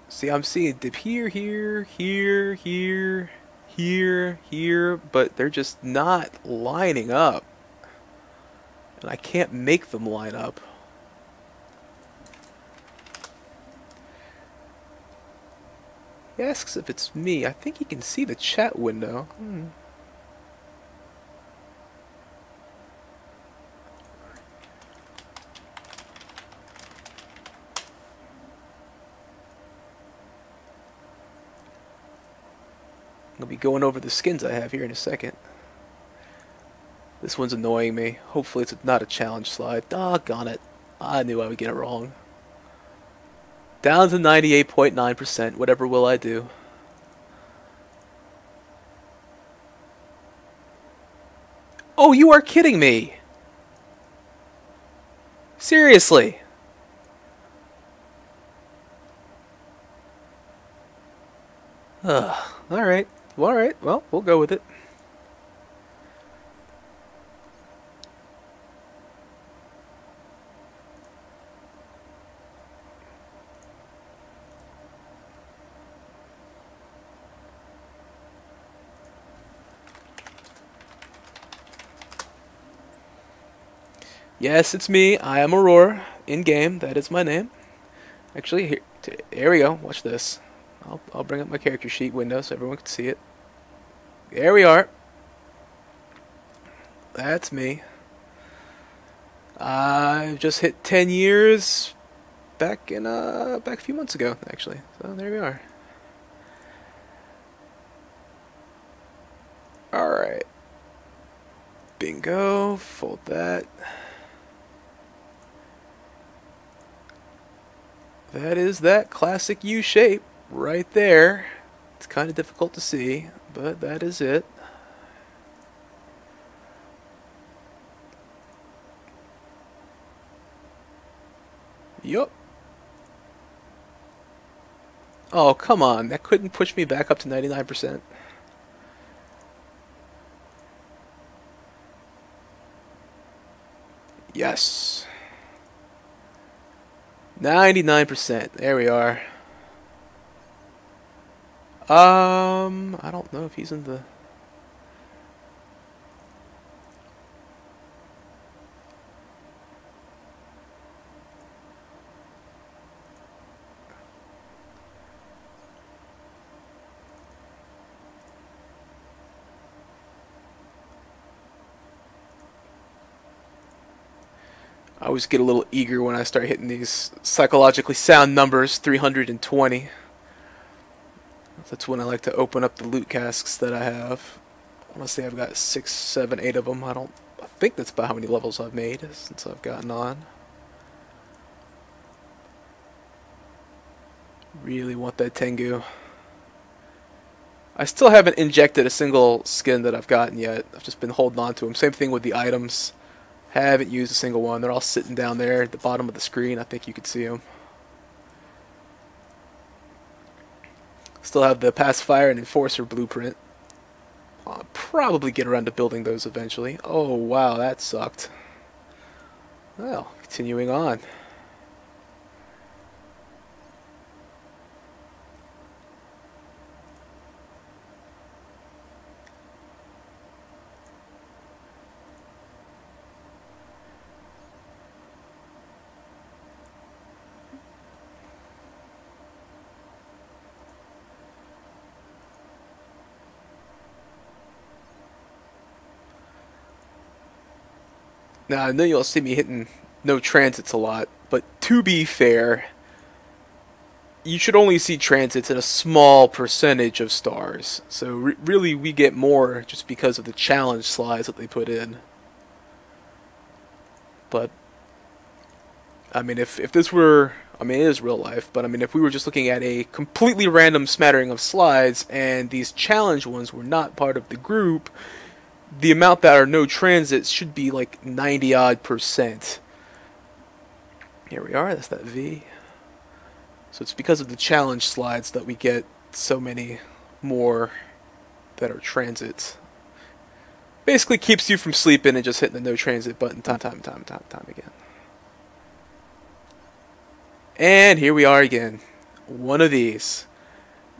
See, I'm seeing dip here, here, here, here, here, here, but they're just not lining up. And I can't make them line up. He asks if it's me. I think he can see the chat window. I'll be going over the skins I have here in a second. This one's annoying me. Hopefully it's not a challenge slide. Doggone it. I knew I would get it wrong. Down to 98.9%. Whatever will I do? Oh, you are kidding me! Seriously! Ugh. Alright. Alright. Well, we'll go with it. Yes, it's me. I am Aurora. In-game, that is my name. Actually, here we go. Watch this. I'll bring up my character sheet window so everyone can see it. There we are. That's me. I've just hit 10 years back a few months ago, actually. So there we are. Alright. Bingo. Fold that. That is that classic U shape right there. It's kind of difficult to see, but that is it. Yup. Oh, come on. That couldn't push me back up to 99%. Yes. 99%. There we are. I don't know if he's in the... I always get a little eager when I start hitting these psychologically sound numbers, 320. That's when I like to open up the loot casks that I have. I want to say I've got 6, 7, 8 of them. I think that's about how many levels I've made since I've gotten on. Really want that Tengu. I still haven't injected a single skin that I've gotten yet. I've just been holding on to them. Same thing with the items. Haven't used a single one. They're all sitting down there at the bottom of the screen. I think you could see them. Still have the Pacifier and Enforcer blueprint. I'll probably get around to building those eventually. Oh, wow, that sucked. Well, continuing on. Now, I know you'll see me hitting no transits a lot, but to be fair, you should only see transits in a small percentage of stars. So really, we get more just because of the challenge slides that they put in. But, I mean, if this were... I mean, it is real life, but I mean, if we were just looking at a completely random smattering of slides, and these challenge ones were not part of the group... the amount that are no transits should be like 90-odd%. Here we are, that's that V. So it's because of the challenge slides that we get so many more that are transits. Basically keeps you from sleeping and just hitting the no transit button time again. And here we are again. One of these.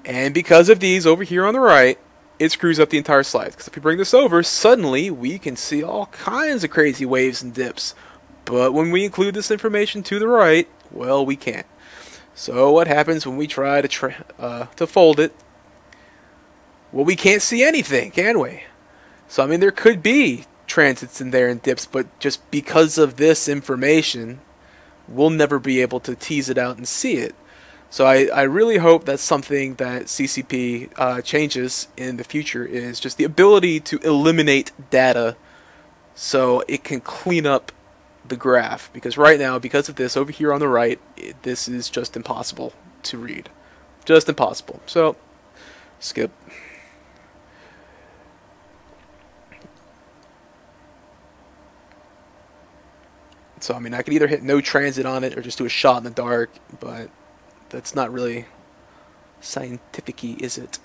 And because of these over here on the right, it screws up the entire slide. Because if we bring this over, suddenly we can see all kinds of crazy waves and dips. But when we include this information to the right, well, we can't. So what happens when we try to fold it? Well, we can't see anything, can we? So, I mean, there could be transits in there and dips, but just because of this information, we'll never be able to tease it out and see it. So I really hope that's something that CCP changes in the future, is just the ability to eliminate data so it can clean up the graph. Because right now, because of this over here on the right, this is just impossible to read. Just impossible. So, skip. So, I mean, I could either hit no transit on it or just do a shot in the dark, but that's not really scientific-y, is it?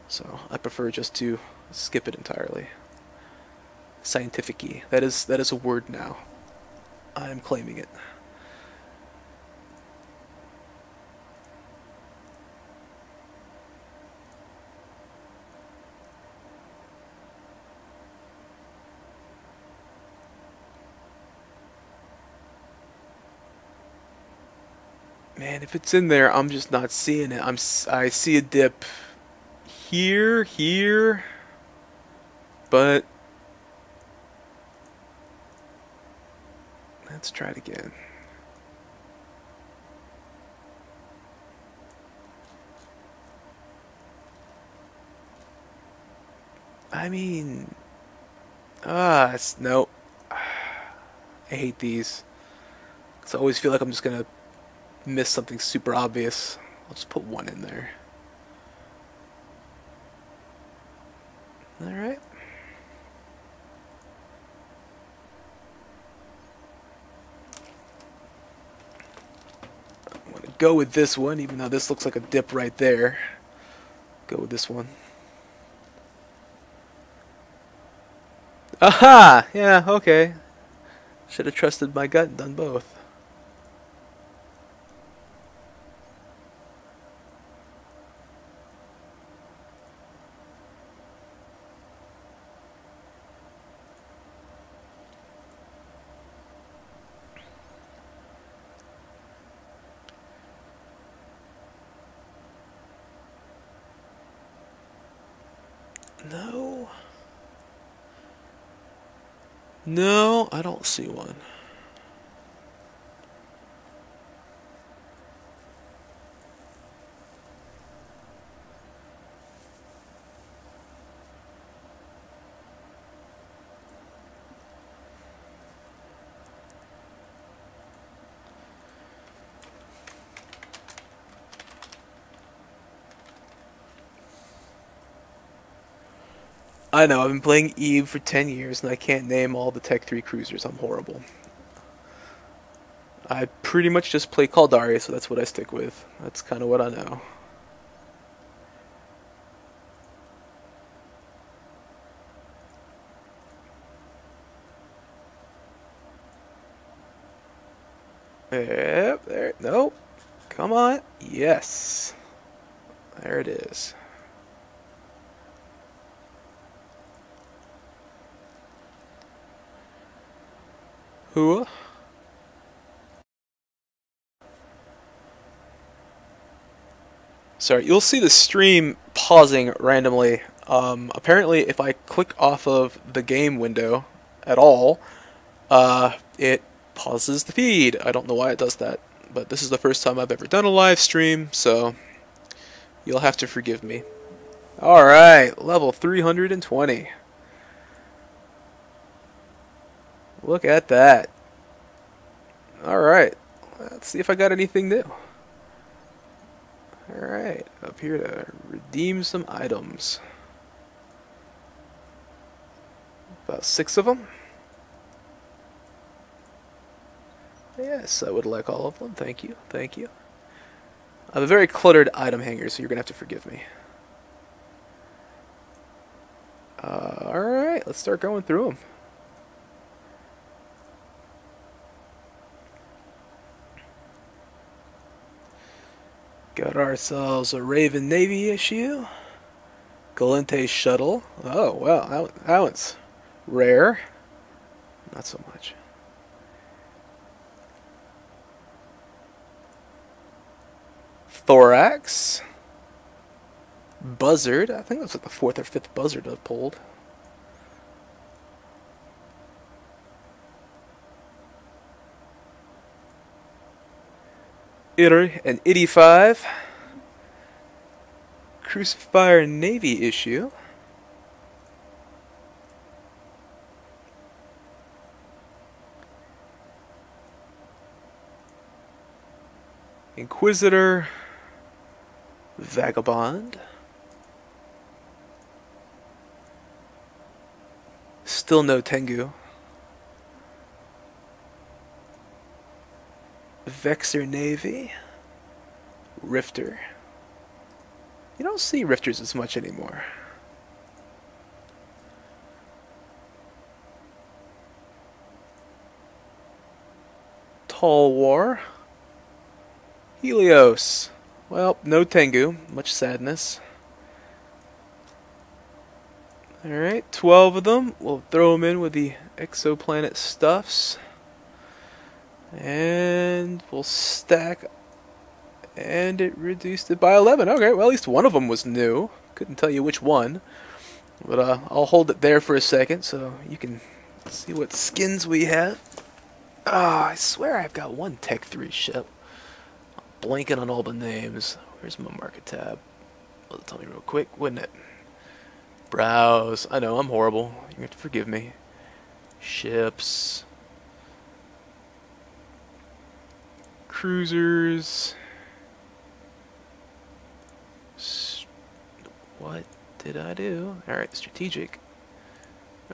So I prefer just to skip it entirely. Scientific-y. That is a word now. I am claiming it. Man, if it's in there, I'm just not seeing it. I see a dip here, but let's try it again. I mean, nope. I hate these. 'Cause I always feel like I'm just gonna miss something super obvious. I'll just put one in there. Alright. I'm gonna go with this one, even though this looks like a dip right there. Go with this one. Aha! Yeah, okay. Should have trusted my gut and done both. No. No, I don't see one. I know, I've been playing Eve for 10 years and I can't name all the Tech 3 cruisers. I'm horrible. I pretty much just play Caldari, so that's what I stick with. That's kind of what I know. Yep, there. Nope. Come on. Yes. There it is. Hua. Sorry, you'll see the stream pausing randomly. Apparently, if I click off of the game window at all, it pauses the feed. I don't know why it does that, but this is the first time I've ever done a live stream, so you'll have to forgive me. Alright, level 320. Look at that. Alright, let's see if I got anything new. Alright, up here to redeem some items. About 6 of them. Yes, I would like all of them. Thank you. Thank you. I have a very cluttered item hanger, so you're going to have to forgive me. Alright, let's start going through them. Got ourselves a Raven Navy issue. Galente Shuttle. Oh, well, that one's rare. Not so much. Thorax. Buzzard. I think that's like the 4th or 5th Buzzard I've pulled. An 85. Crucifier Navy issue. Inquisitor. Vagabond. Still no Tengu. Vexor Navy. Rifter. You don't see Rifters as much anymore. Tall War. Helios. Well, no Tengu. Much sadness. Alright, 12 of them. We'll throw them in with the exoplanet stuffs. And we'll stack. And it reduced it by 11. Okay, well, at least one of them was new. Couldn't tell you which one. But I'll hold it there for a second so you can see what skins we have. I swear I've got one Tech 3 ship. I'm blanking on all the names. Where's my market tab? Well, tell me real quick, wouldn't it? Browse. I know, I'm horrible. You have to forgive me. Ships. Cruisers. What did I do? Alright, strategic.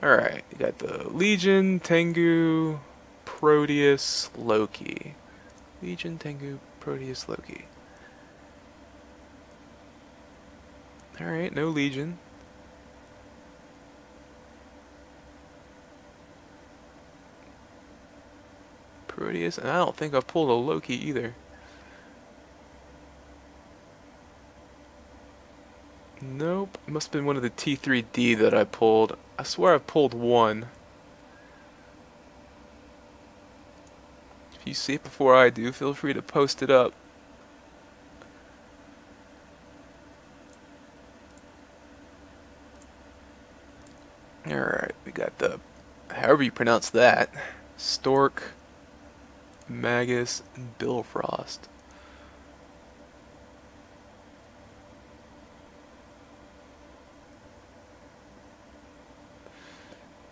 Alright, you got the Legion, Tengu, Proteus, Loki. Legion, Tengu, Proteus, Loki. Alright, no Legion. Proteus, and I don't think I've pulled a Loki either. Nope, it must have been one of the T3D that I pulled. I swear I've pulled one. If you see it before I do, feel free to post it up. Alright, we got the, however you pronounce that, Stork, Magus, and Billfrost.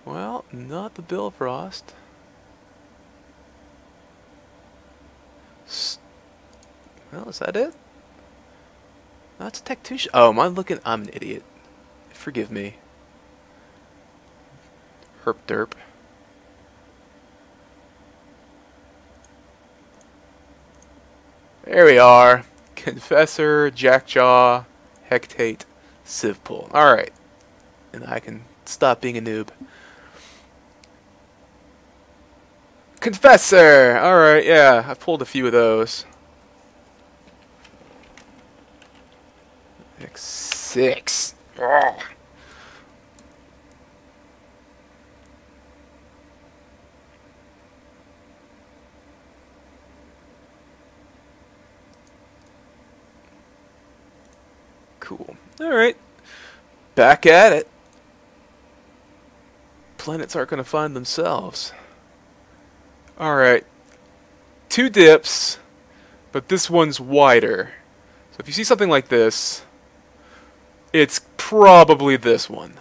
Well, not the Billfrost. Well, is that it? That's a Tech 2 oh, am I looking? I'm an idiot. Forgive me. Herp derp. There we are. Confessor, Jackjaw, Hectate, Civpol. Alright. And I can stop being a noob. Confessor! Alright, yeah, I've pulled a few of those. X6. Ugh. Cool. Alright. Back at it. Planets aren't going to find themselves. Alright. 2 dips, but this one's wider. So if you see something like this, it's probably this one.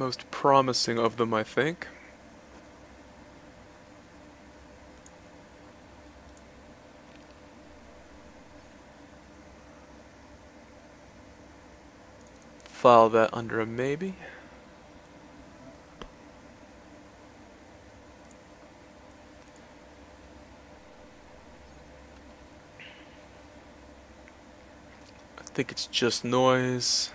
most promising of them, I think. File that under a maybe. I think it's just noise.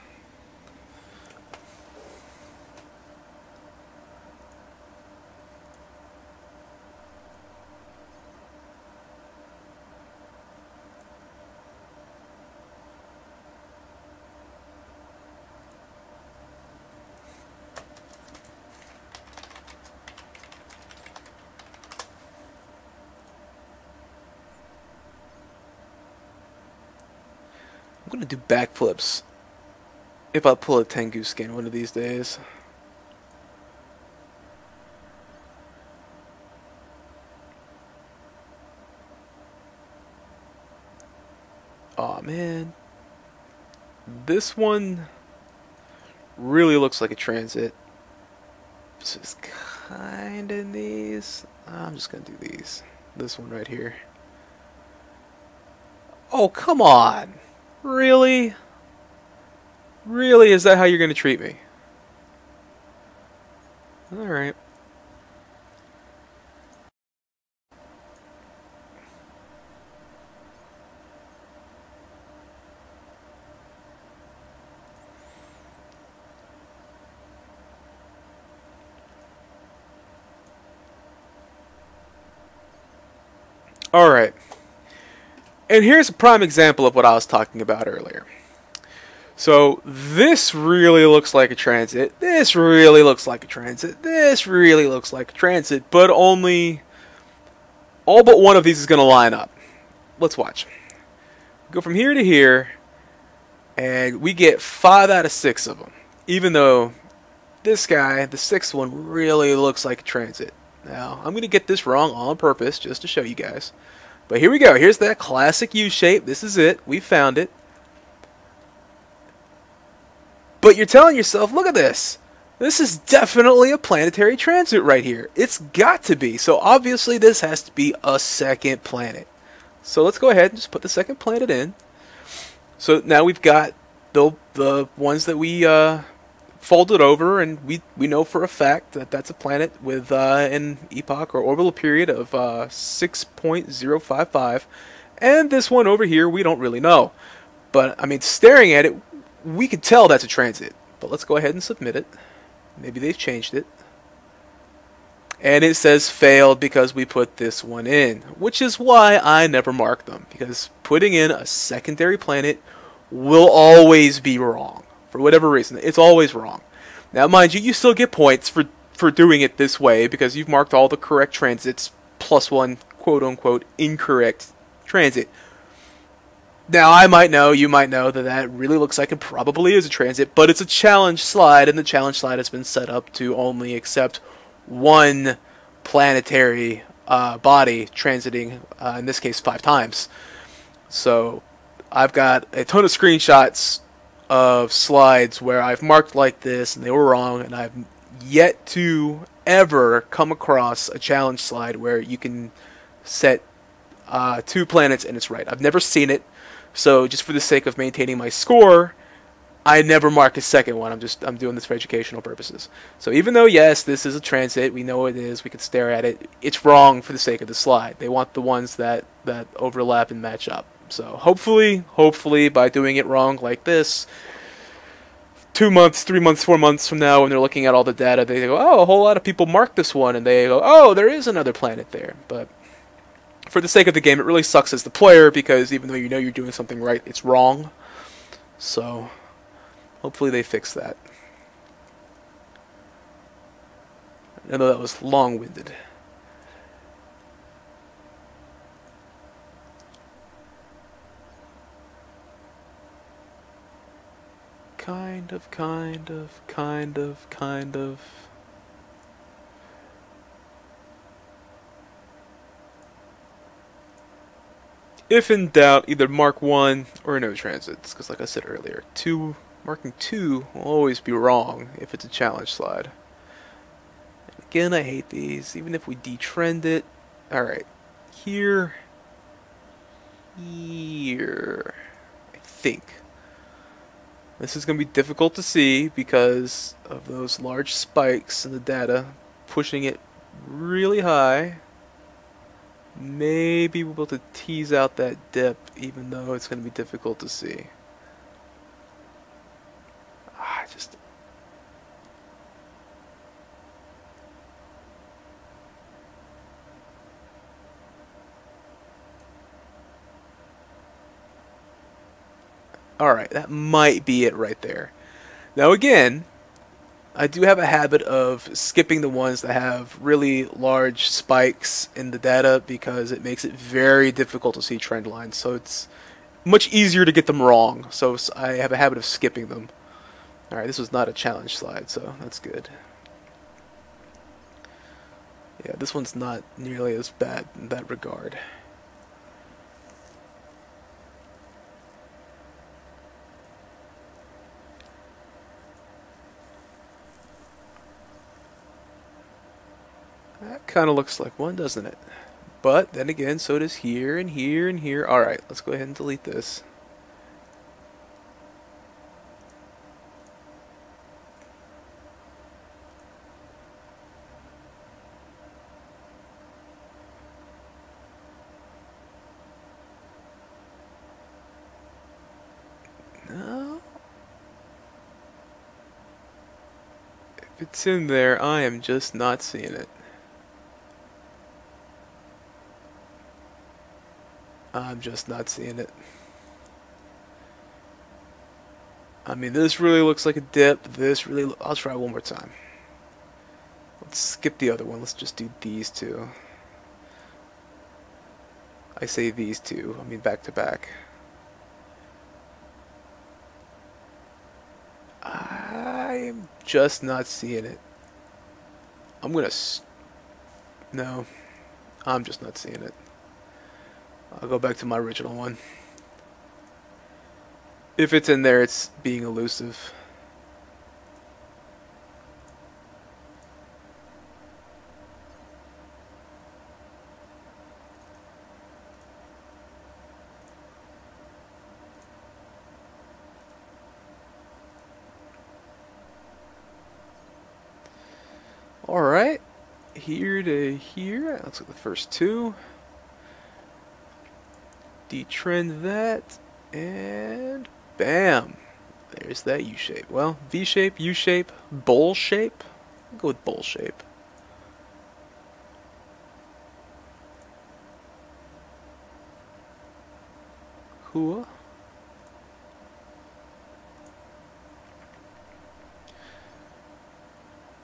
I'm gonna do backflips if I pull a Tengu skin one of these days. Aw, man. This one really looks like a transit. This is kinda these. I'm just gonna do these. This one right here. Oh, come on! Really? Really? Is that how you're gonna treat me? Alright. Alright. And here's a prime example of what I was talking about earlier. So, this really looks like a transit. This really looks like a transit. This really looks like a transit. But only... all but one of these is going to line up. Let's watch. Go from here to here. And we get 5 out of 6 of them. Even though this guy, the 6th one, really looks like a transit. Now, I'm going to get this wrong on purpose just to show you guys. But here we go. Here's that classic U shape. This is it. We found it. But you're telling yourself, look at this. This is definitely a planetary transit right here. It's got to be. So obviously this has to be a second planet. So let's go ahead and just put the second planet in. So now we've got the ones that we folded over, and we know for a fact that that's a planet with an epoch or orbital period of 6.055, and this one over here we don't really know. But I mean, staring at it, we could tell that's a transit. But let's go ahead and submit it. Maybe they've changed it. And it says failed because we put this one in, which is why I never mark them, because putting in a secondary planet will always be wrong. For whatever reason, it's always wrong. Now, mind you, you still get points for doing it this way because you've marked all the correct transits plus one quote-unquote incorrect transit. Now, I might know, you might know that that really looks like it probably is a transit, but it's a challenge slide, and the challenge slide has been set up to only accept one planetary body transiting, in this case, 5 times. So, I've got a ton of screenshots of slides where I've marked like this and they were wrong, and I've yet to ever come across a challenge slide where you can set 2 planets and it's right. I've never seen it, so just for the sake of maintaining my score, I never mark a second one. I'm doing this for educational purposes. So even though yes, this is a transit, we know it is, we can stare at it, it's wrong for the sake of the slide. They want the ones that overlap and match up. So hopefully by doing it wrong like this, 2 months, 3 months, 4 months from now when they're looking at all the data, they go, oh, a whole lot of people marked this one, and they go, oh, there is another planet there. But for the sake of the game, it really sucks as the player, because even though you know you're doing something right, it's wrong. So hopefully they fix that. I know that was long-winded. Kind of. If in doubt, either mark 1 or no transits, because like I said earlier, 2 Marking 2 will always be wrong if it's a challenge slide. And again, I hate these, even if we detrend it. Alright, here, here, I think. This is going to be difficult to see because of those large spikes in the data pushing it really high. Maybe we'll be able to tease out that dip even though it's going to be difficult to see. Just alright, that might be it right there. Now again, I do have a habit of skipping the ones that have really large spikes in the data because it makes it very difficult to see trend lines. So it's much easier to get them wrong. So I have a habit of skipping them. Alright, this was not a challenge slide, so that's good. Yeah, this one's not nearly as bad in that regard. That kind of looks like one, doesn't it? But then again, so does here and here and here. Alright, let's go ahead and delete this. No. If it's in there, I am just not seeing it. I'm just not seeing it. I mean, this really looks like a dip. This really... I'll try one more time. Let's skip the other one. Let's just do these two. I say these two. I mean back to back. I'm just not seeing it. I'm gonna... No. I'm just not seeing it. I'll go back to my original one. If it's in there, it's being elusive. Alright. Here to here. Looks like the first two. Detrend that, and bam, there's that U shape. Well, V shape, U shape, bowl shape. I'll go with bowl shape. Hua.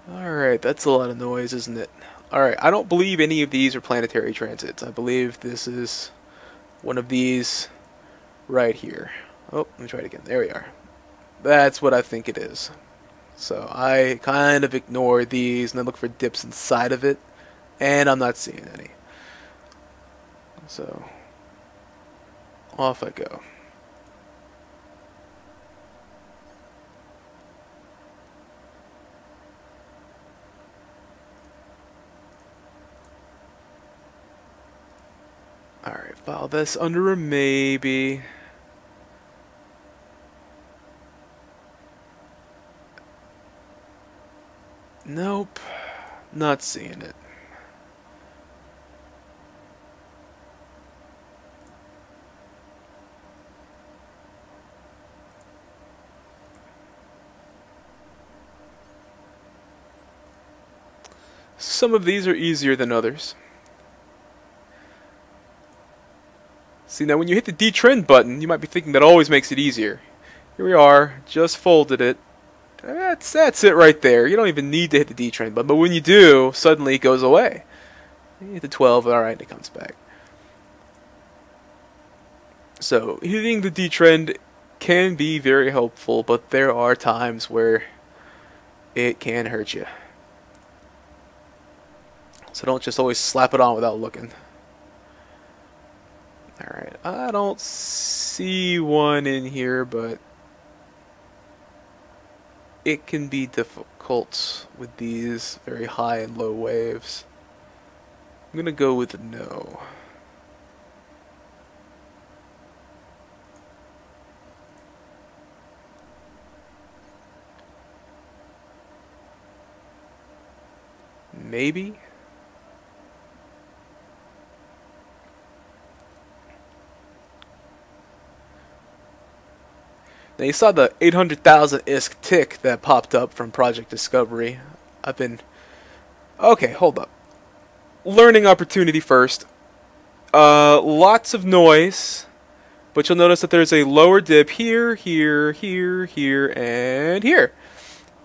Alright, that's a lot of noise, isn't it? Alright, I don't believe any of these are planetary transits. I believe this is one of these right here. Oh, let me try it again. There we are. That's what I think it is. So I kind of ignore these and then look for dips inside of it, and I'm not seeing any. So off I go. Alright, file this under a maybe. Nope, not seeing it. Some of these are easier than others. See, now when you hit the detrend button, you might be thinking that always makes it easier. Here we are, just folded it. That's it right there. You don't even need to hit the detrend button, but when you do, suddenly it goes away. You hit the 12, alright, it comes back. So, hitting the detrend can be very helpful, but there are times where it can hurt you. So don't just always slap it on without looking. Alright, I don't see one in here, but it can be difficult with these very high and low waves. I'm gonna go with no. Maybe? Now you saw the 800,000 ISK tick that popped up from Project Discovery. I've been... Okay, hold up. Learning opportunity first. Lots of noise, but you'll notice that there's a lower dip here, here, here, here, and here.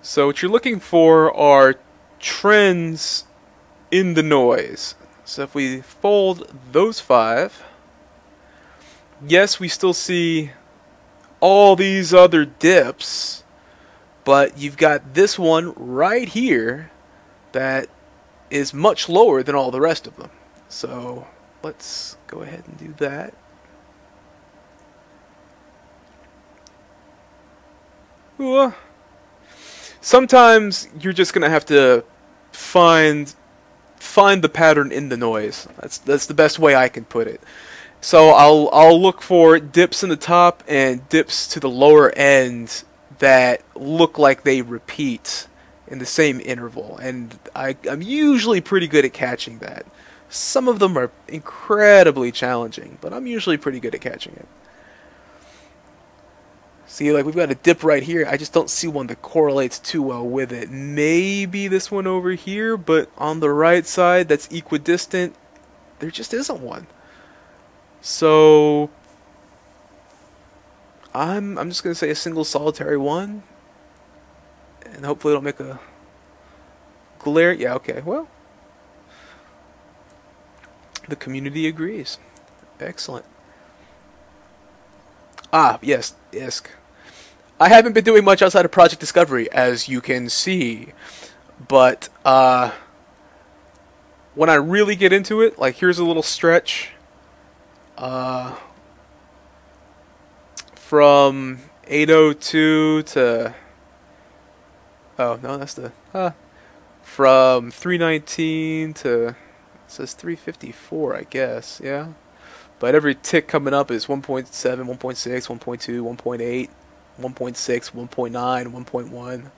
So what you're looking for are trends in the noise. So if we fold those 5, yes, we still see all these other dips, but you've got this one right here that is much lower than all the rest of them. So let's go ahead and do that. Sometimes you're just gonna have to find the pattern in the noise. That's the best way I can put it. So I'll look for dips in the top and dips to the lower end that look like they repeat in the same interval, and I'm usually pretty good at catching that. Some of them are incredibly challenging, but I'm usually pretty good at catching it. See, like, we've got a dip right here. I just don't see one that correlates too well with it. Maybe this one over here, but on the right side that's equidistant, there just isn't one. So I'm just gonna say a single solitary one, and hopefully it'll make a glare. Yeah, okay. Well, the community agrees. Excellent. Ah, yes, ISK. I haven't been doing much outside of Project Discovery, as you can see, but when I really get into it, like, here's a little stretch from 802 to, oh no, that's the from 319 to, it says 354, I guess. Yeah, but every tick coming up is 1.7, 1.6, 1.2, 1.8, 1.6, 1.9, 1.1. And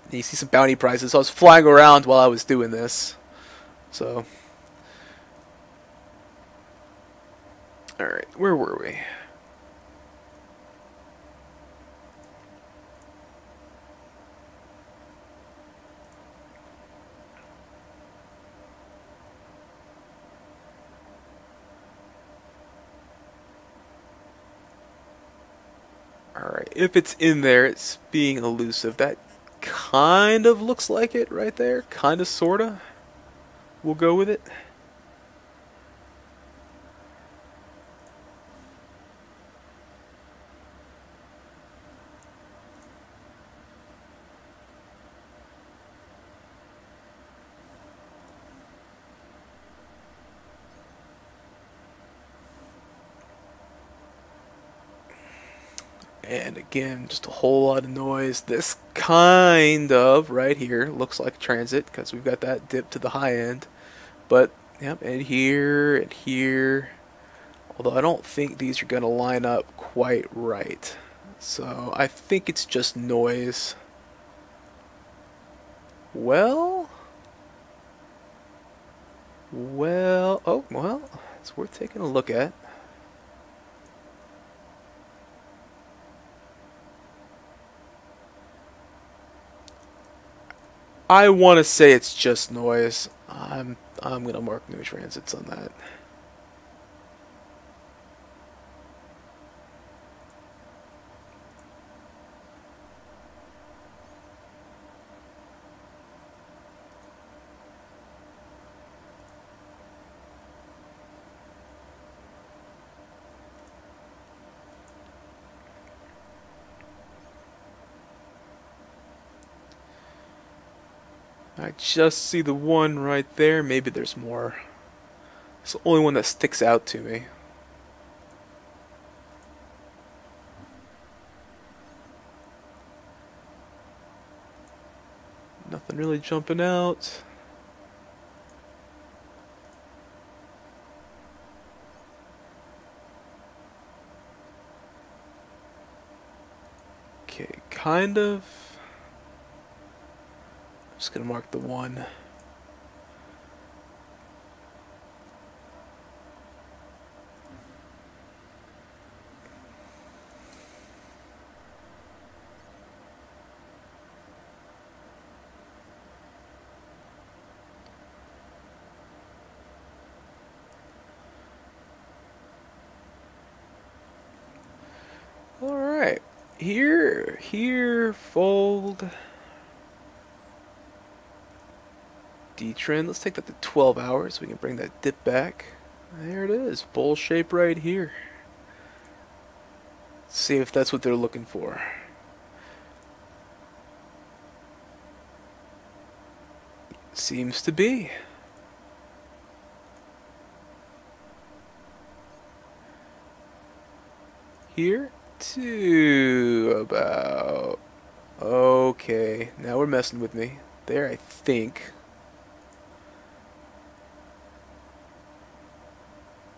you see some bounty prices. So I was flying around while I was doing this. So, alright, where were we? Alright, if it's in there, it's being elusive. That kind of looks like it right there. Kind of, sorta. We'll go with it. And again, just a whole lot of noise. This kind of, right here, looks like transit, because we've got that dip to the high end. But, yep, and here, and here. Although I don't think these are going to line up quite right. So, I think it's just noise. Well, oh, well, it's worth taking a look at. I want to say it's just noise. I'm gonna mark no transits on that. I just see the one right there. Maybe there's more. It's the only one that sticks out to me. Nothing really jumping out. Okay, kind of. I'm just gonna mark the one. Alright. Here, fold. D-trend. Let's take that to 12 hours. We can bring that dip back. There it is. Bowl shape right here. See if that's what they're looking for. Seems to be. Here to about. Okay, now we're messing with me. There, I think.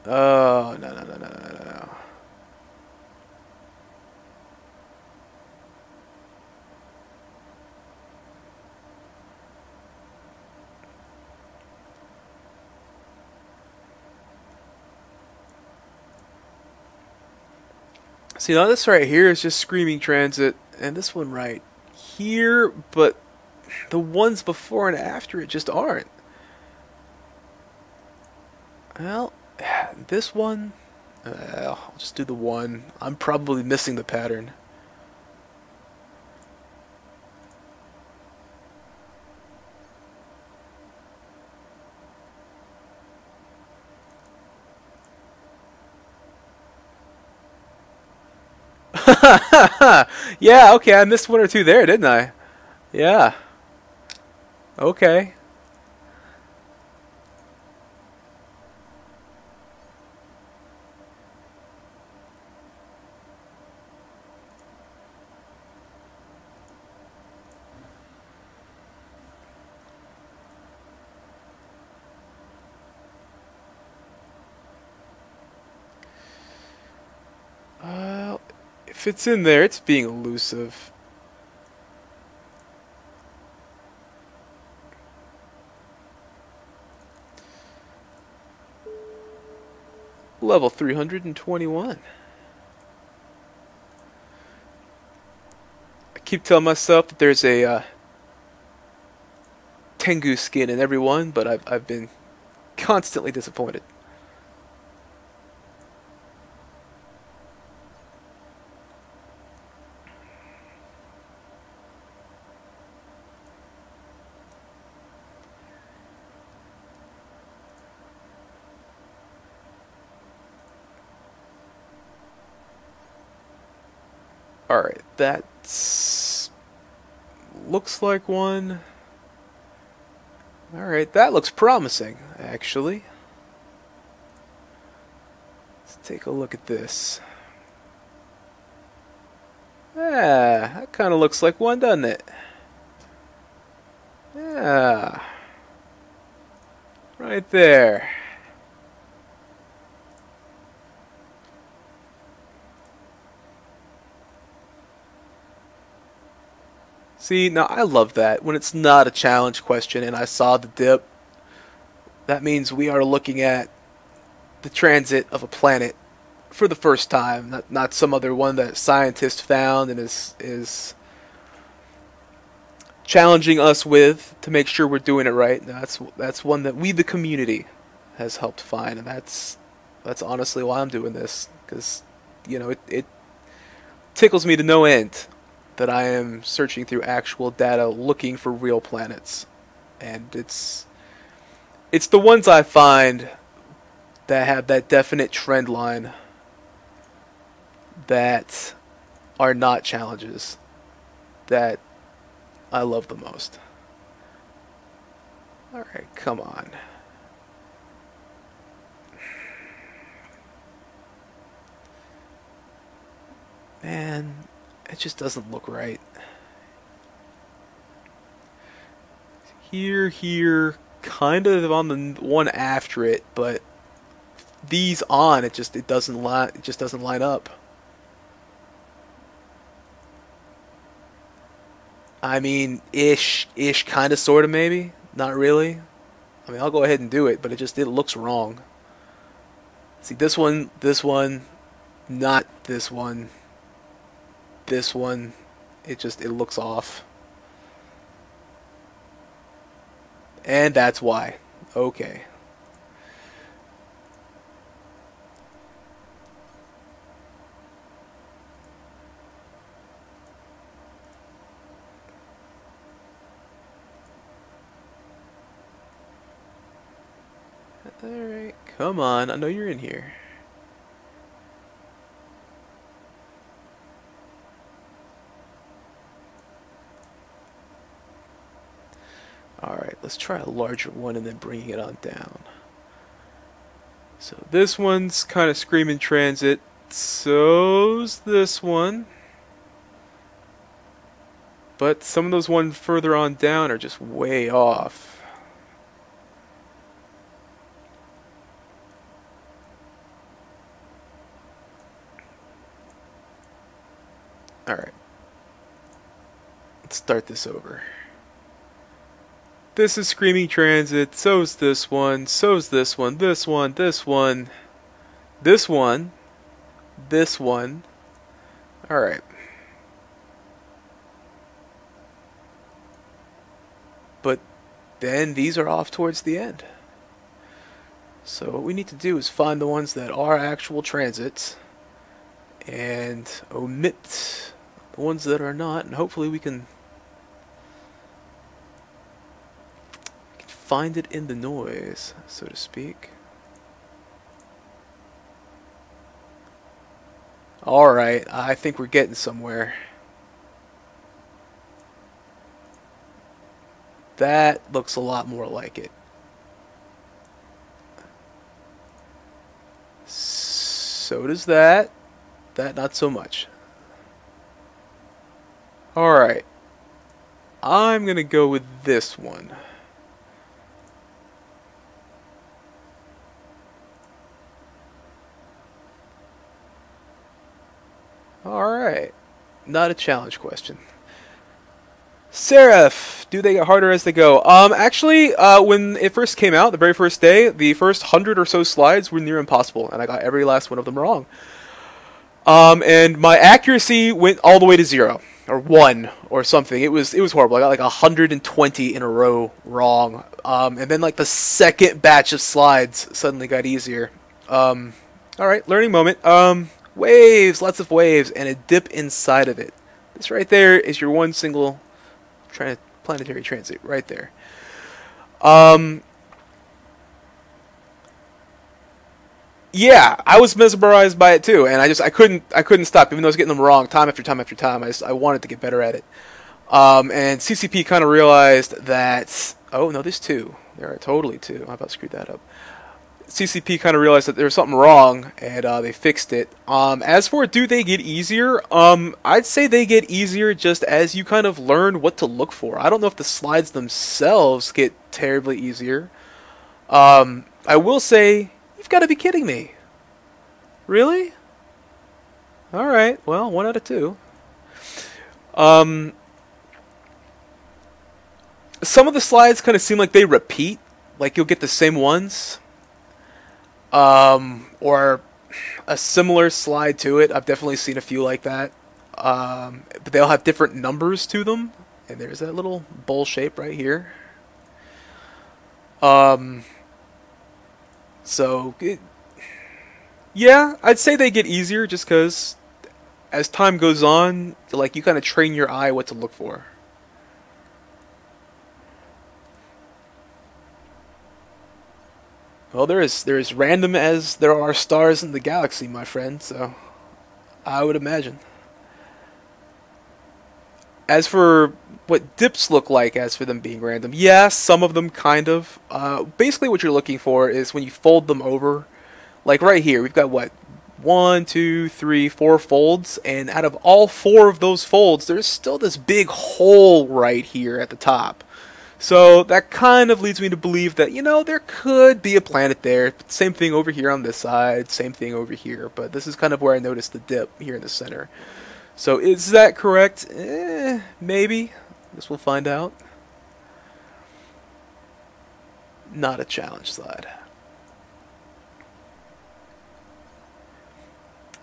Oh, no, no, no, no, no, no. See, now this right here is just screaming transit, and this one right here, but the ones before and after it just aren't. Well, this one, I'll just do the one. I'm probably missing the pattern. Yeah, okay, I missed one or two there, didn't I? Yeah. Okay. If it's in there, it's being elusive. Level 321. I keep telling myself that there's a Tengu skin in every one, but I've been constantly disappointed. Alright, that's... looks like one. Alright, that looks promising, actually. Let's take a look at this. Yeah, that kind of looks like one, doesn't it? Yeah. Right there. See, now I love that. When it's not a challenge question and I saw the dip, that means we are looking at the transit of a planet for the first time, not some other one that scientists found and is challenging us with to make sure we're doing it right. No, that's one that we, the community, has helped find, and that's honestly why I'm doing this, because it tickles me to no end that I am searching through actual data looking for real planets, and it's the ones I find that have that definite trend line that are not challenges that I love the most. Alright, come on. Man, it just doesn't look right. here, here, kind of on the one after it, but these on, it just doesn't line up. I mean, ish, kind of, sort of, maybe. Not really. I mean, I'll go ahead and do it, but it looks wrong. See, this one, not this one. This one, it looks off. And that's why. Okay. Alright, come on, I know you're in here. Alright, let's try a larger one and then bringing it on down. So this one's kind of screaming transit, so's this one. But some of those ones further on down are just way off. Alright. Let's start this over. This is screaming transit, so's this one, so's this one, this one, this one, this one, this one. Alright. But then these are off towards the end. So what we need to do is find the ones that are actual transits and omit the ones that are not, and hopefully we can find it in the noise, so to speak. Alright, I think we're getting somewhere. That looks a lot more like it. So does that. That not so much. Alright. I'm gonna go with this one. Alright. Not a challenge question. Seraph, do they get harder as they go? Actually, when it first came out, the very first day, the first 100 or so slides were near impossible, and I got every last one of them wrong. And my accuracy went all the way to 0, or 1, or something. It was horrible. I got like 120 in a row wrong. And then like the second batch of slides suddenly got easier. Alright, learning moment. Waves, lots of waves, and a dip inside of it. This right there is your one single planetary transit, right there. Yeah, I was mesmerized by it too, and I couldn't stop, even though I was getting them wrong time after time after time. I wanted to get better at it. And CCP kind of realized that, oh no, there's 2. There are totally 2. I about screwed that up. CCP kind of realized that there was something wrong, and they fixed it. As for do they get easier, I'd say they get easier just as you kind of learn what to look for. I don't know if the slides themselves get terribly easier. I will say, you've got to be kidding me. Really? Alright, well, 1 out of 2. Some of the slides kind of seem like they repeat, like you'll get the same ones. Or a similar slide to it. I've definitely seen a few like that. But they'll have different numbers to them. And there's that little bowl shape right here. Yeah, I'd say they get easier just because as time goes on, like you kind of train your eye what to look for. Well, they're as random as there are stars in the galaxy, my friend, so I would imagine. As for what dips look like, as for them being random, yeah, some of them kind of. Basically what you're looking for is when you fold them over, like right here, we've got what? 1, 2, 3, 4 folds, and out of all 4 of those folds, there's still this big hole right here at the top. So that kind of leads me to believe that, you know, there could be a planet there. Same thing over here on this side, same thing over here. But this is kind of where I noticed the dip here in the center. So is that correct? Maybe. Guess we'll find out. Not a challenge slide.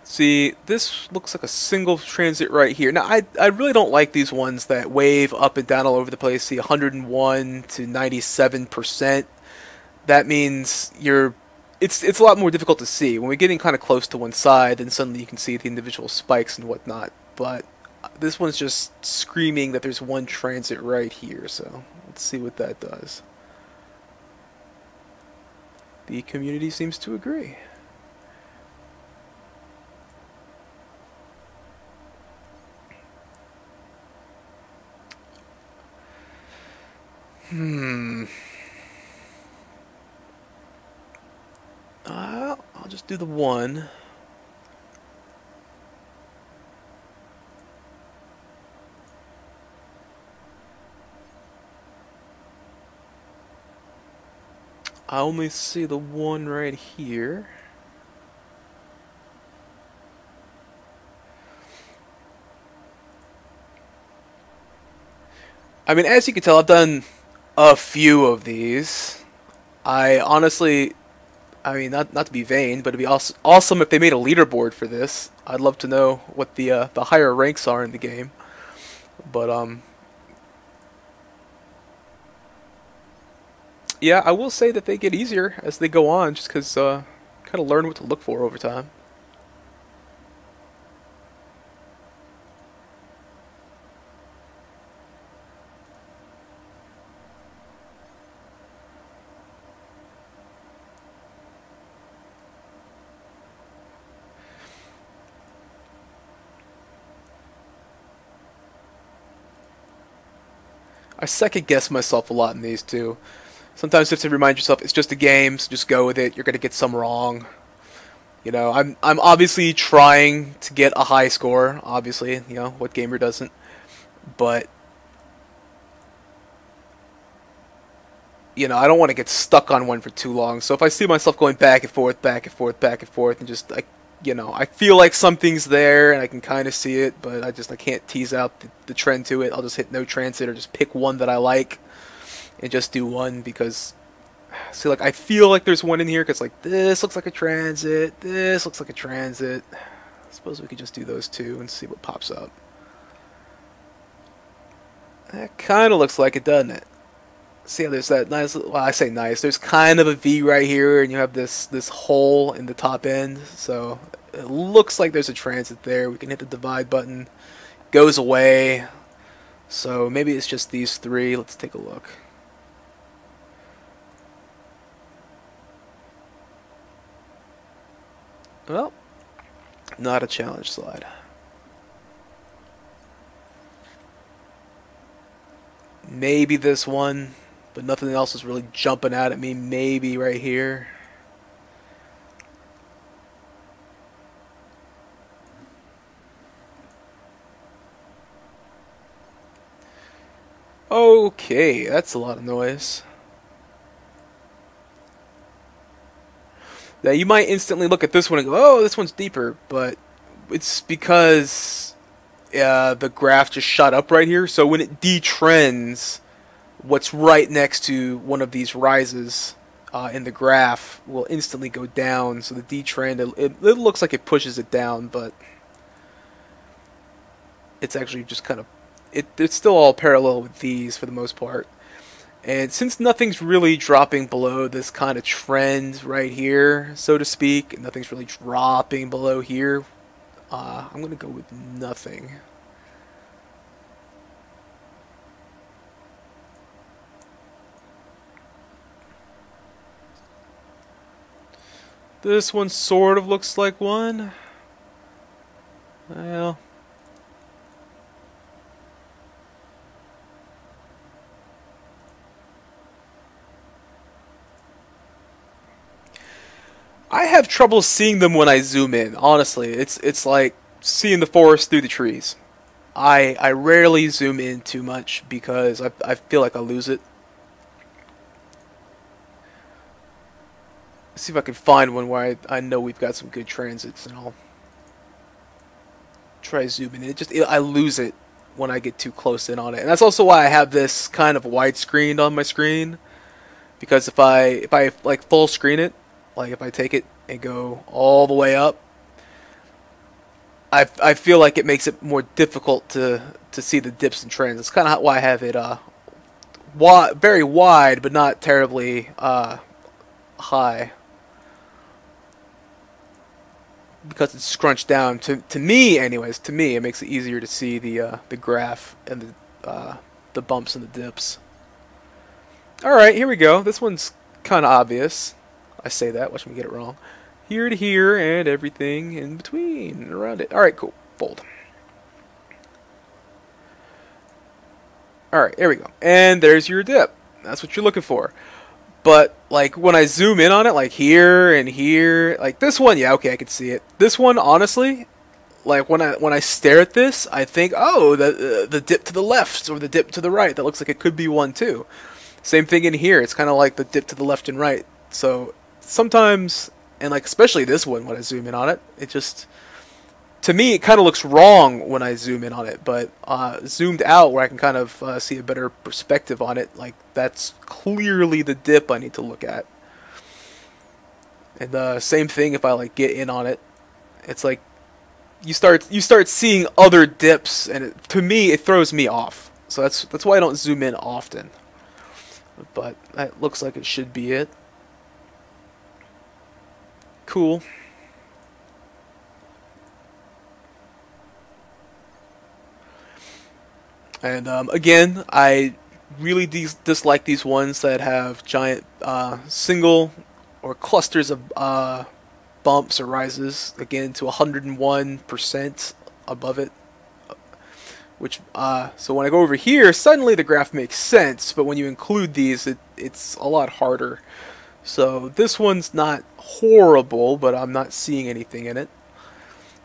See, this looks like a single transit right here. Now, I really don't like these ones that wave up and down all over the place. See, 101 to 97%. That means it's a lot more difficult to see. When we're getting kind of close to one side, then suddenly you can see the individual spikes and whatnot. But this one's just screaming that there's one transit right here. So let's see what that does. The community seems to agree. I'll just do the one. I only see the one right here. I mean, as you can tell, I've done a few of these. I honestly, I mean, not to be vain, but it'd be awesome if they made a leaderboard for this. I'd love to know what the higher ranks are in the game. But yeah, I will say that they get easier as they go on, just because kind of learn what to look for over time. I second guess myself a lot in these too. Sometimes you have to remind yourself it's just a game, so just go with it. You're gonna get some wrong. You know, I'm obviously trying to get a high score. Obviously, you know what gamer doesn't. But you know, I don't want to get stuck on one for too long. So if I see myself going back and forth, back and forth, back and forth, and just like, you know, I feel like something's there and I can kind of see it, but I can't tease out the trend to it. I'll just hit no transit or just pick one that I like and just do one because, see, like I feel like there's one in here because like this looks like a transit, this looks like a transit. I suppose we could just do those two and see what pops up. That kind of looks like it, doesn't it? See how there's that nice, well, I say nice, there's kind of a V right here and you have this hole in the top end, so it looks like there's a transit there. We can hit the divide button, goes away, so maybe it's just these three. Let's take a look. Well, not a challenge slide. Maybe this one, but nothing else is really jumping out at me. Maybe right here. Okay, that's a lot of noise. Now you might instantly look at this one and go, oh, this one's deeper, but it's because the graph just shot up right here, so when it detrends, what's right next to one of these rises in the graph will instantly go down. So the detrend, it looks like it pushes it down, but it's actually just kind of, it's still all parallel with these for the most part. And since nothing's really dropping below this kind of trend right here, so to speak, and nothing's really dropping below here, I'm going to go with nothing. This one sort of looks like one. Well, I have trouble seeing them when I zoom in. Honestly, it's like seeing the forest through the trees. I rarely zoom in too much because I feel like I lose it. see if I can find one where I know we've got some good transits, and I'll try zooming in. I lose it when I get too close in on it, and that's also why I have this kind of widescreened on my screen. Because if I like full screen it, like if I take it and go all the way up, I feel like it makes it more difficult to see the dips and trends. It's kind of why I have it very wide, but not terribly high. Because it's scrunched down. To me, anyways, to me, it makes it easier to see the graph and the bumps and the dips. All right, here we go. This one's kind of obvious. I say that. Watch me get it wrong. Here to here and everything in between and around it. All right, cool. Fold. All right, there we go. And there's your dip. That's what you're looking for. But like when I zoom in on it, like here and here, like this one, yeah, okay, I can see it. This one, honestly, like when I stare at this, I think, oh, the dip to the left or the dip to the right. That looks like it could be one too. Same thing in here. It's kind of like the dip to the left and right. So sometimes, and like especially this one, when I zoom in on it, it just, to me, it kind of looks wrong when I zoom in on it. But zoomed out, where I can kind of see a better perspective on it, like that's clearly the dip I need to look at. And same thing if I like get in on it, it's like you start seeing other dips, and to me, it throws me off. So that's why I don't zoom in often. But that looks like it should be it. Cool. And again, I really dislike these ones that have giant single or clusters of bumps or rises, again to 101% above it. Which so when I go over here, suddenly the graph makes sense, but when you include these, it's a lot harder. So this one's not horrible, but I'm not seeing anything in it.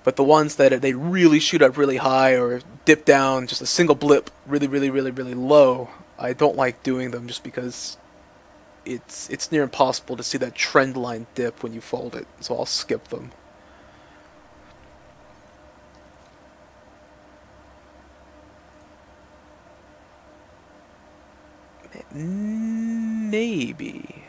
But the ones that they really shoot up really high or dip down, just a single blip, really, really, really, really low, I don't like doing them just because it's near impossible to see that trend line dip when you fold it. So I'll skip them. Maybe.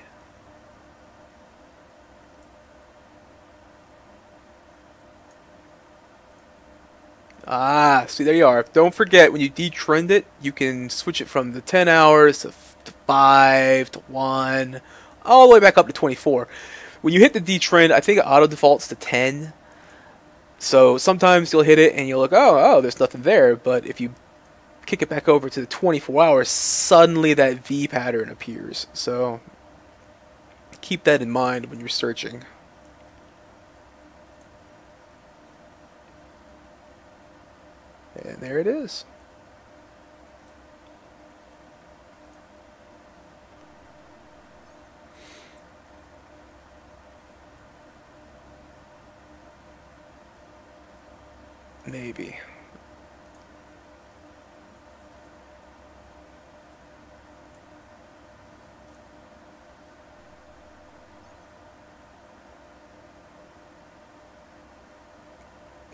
Ah, see, there you are. Don't forget, when you detrend it, you can switch it from the 10 hours to 5 to 1, all the way back up to 24. When you hit the detrend, I think it auto defaults to 10. So sometimes you'll hit it and you'll look, oh, there's nothing there. But if you kick it back over to the 24 hours, suddenly that V pattern appears. So keep that in mind when you're searching. And there it is. Maybe.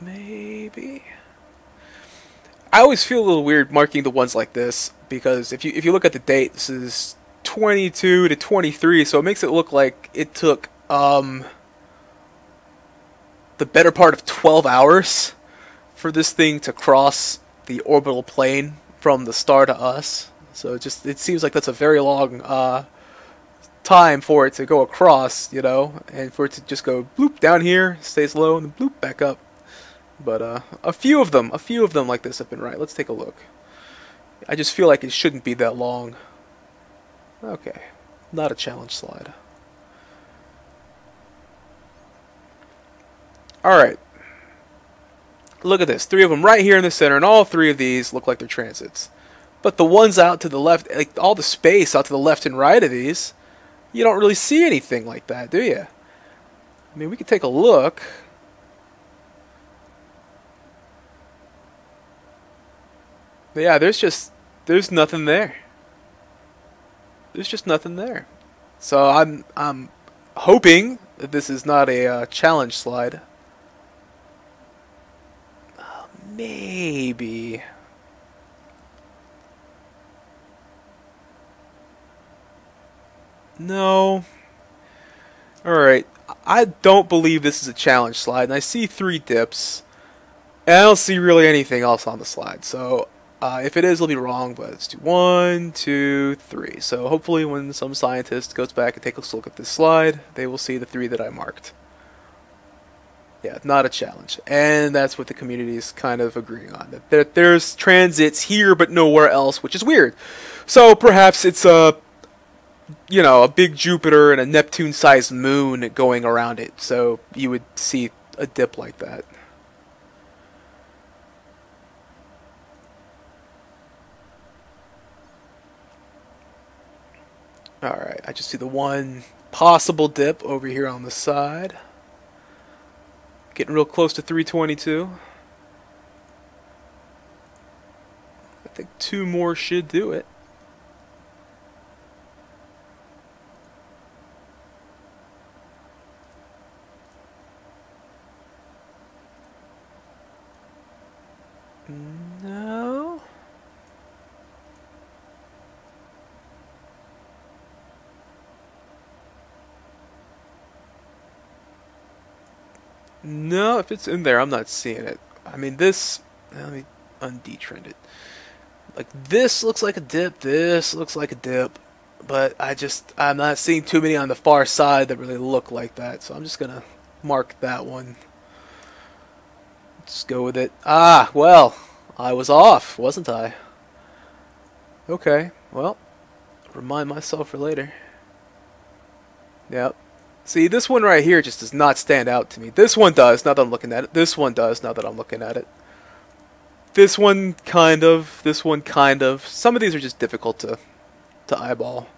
Maybe. I always feel a little weird marking the ones like this because if you look at the date, this is 22 to 23, so it makes it look like it took the better part of 12 hours for this thing to cross the orbital plane from the star to us. So it seems like that's a very long time for it to go across, you know, and for it to just go bloop down here, stays low, and then bloop back up. But a few of them like this have been right. Let's take a look. I just feel like it shouldn't be that long. Okay, not a challenge slide. Alright. Look at this. 3 of them right here in the center, and all 3 of these look like they're transits. But the ones out to the left, like all the space out to the left and right of these, you don't really see anything like that, do you? I mean, we could take a look. But yeah, there's nothing there. There's just nothing there. So I'm hoping that this is not a challenge slide. Maybe. No. Alright. I don't believe this is a challenge slide, and I see 3 dips. And I don't see really anything else on the slide, so if it is, it'll be wrong, but let's do 1, 2, 3. So hopefully when some scientist goes back and takes a look at this slide, they will see the 3 that I marked. Yeah, not a challenge. And that's what the community is kind of agreeing on. That there's transits here but nowhere else, which is weird. So perhaps it's a big Jupiter and a Neptune-sized moon going around it. So you would see a dip like that. Alright, I just see the one possible dip over here on the side. Getting real close to 322. I think 2 more should do it. No. No, if it's in there, I'm not seeing it. I mean, this... Let me undetrend it. Like, this looks like a dip, this looks like a dip. But I'm not seeing too many on the far side that really look like that. So I'm just gonna mark that one. Just go with it. Ah, well, I was off, wasn't I? Okay, well, remind myself for later. Yep. See, this one right here just does not stand out to me. This one does, now that I'm looking at it. This one does, now that I'm looking at it. This one, kind of. This one, kind of. Some of these are just difficult to eyeball.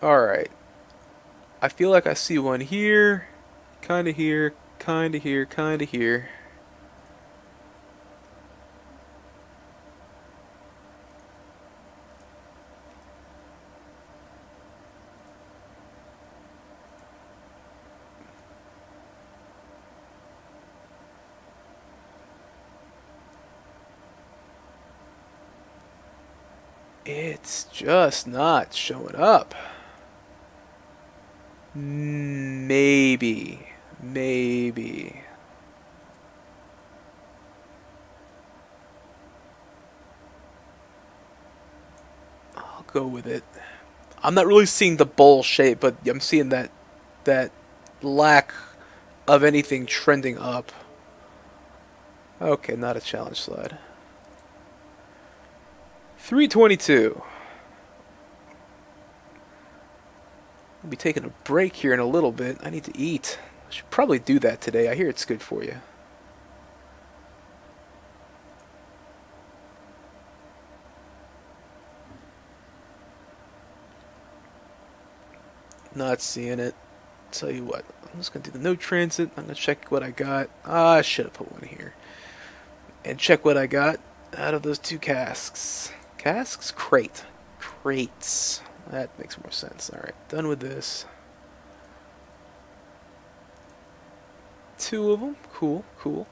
Alright. I feel like I see one here. Kinda here, kinda here, kinda here. It's just not showing up. Maybe. Maybe. I'll go with it. I'm not really seeing the bowl shape, but I'm seeing that lack of anything trending up. Okay, not a challenge slide. 322. I'll be taking a break here in a little bit. I need to eat. I should probably do that today. I hear it's good for you. Not seeing it. Tell you what, I'm just going to do the no transit. I'm going to check what I got. I should have put one here. And check what I got out of those 2 casks. Casks? Crate. Crates. That makes more sense. Alright, done with this. 2 of them. Cool, cool.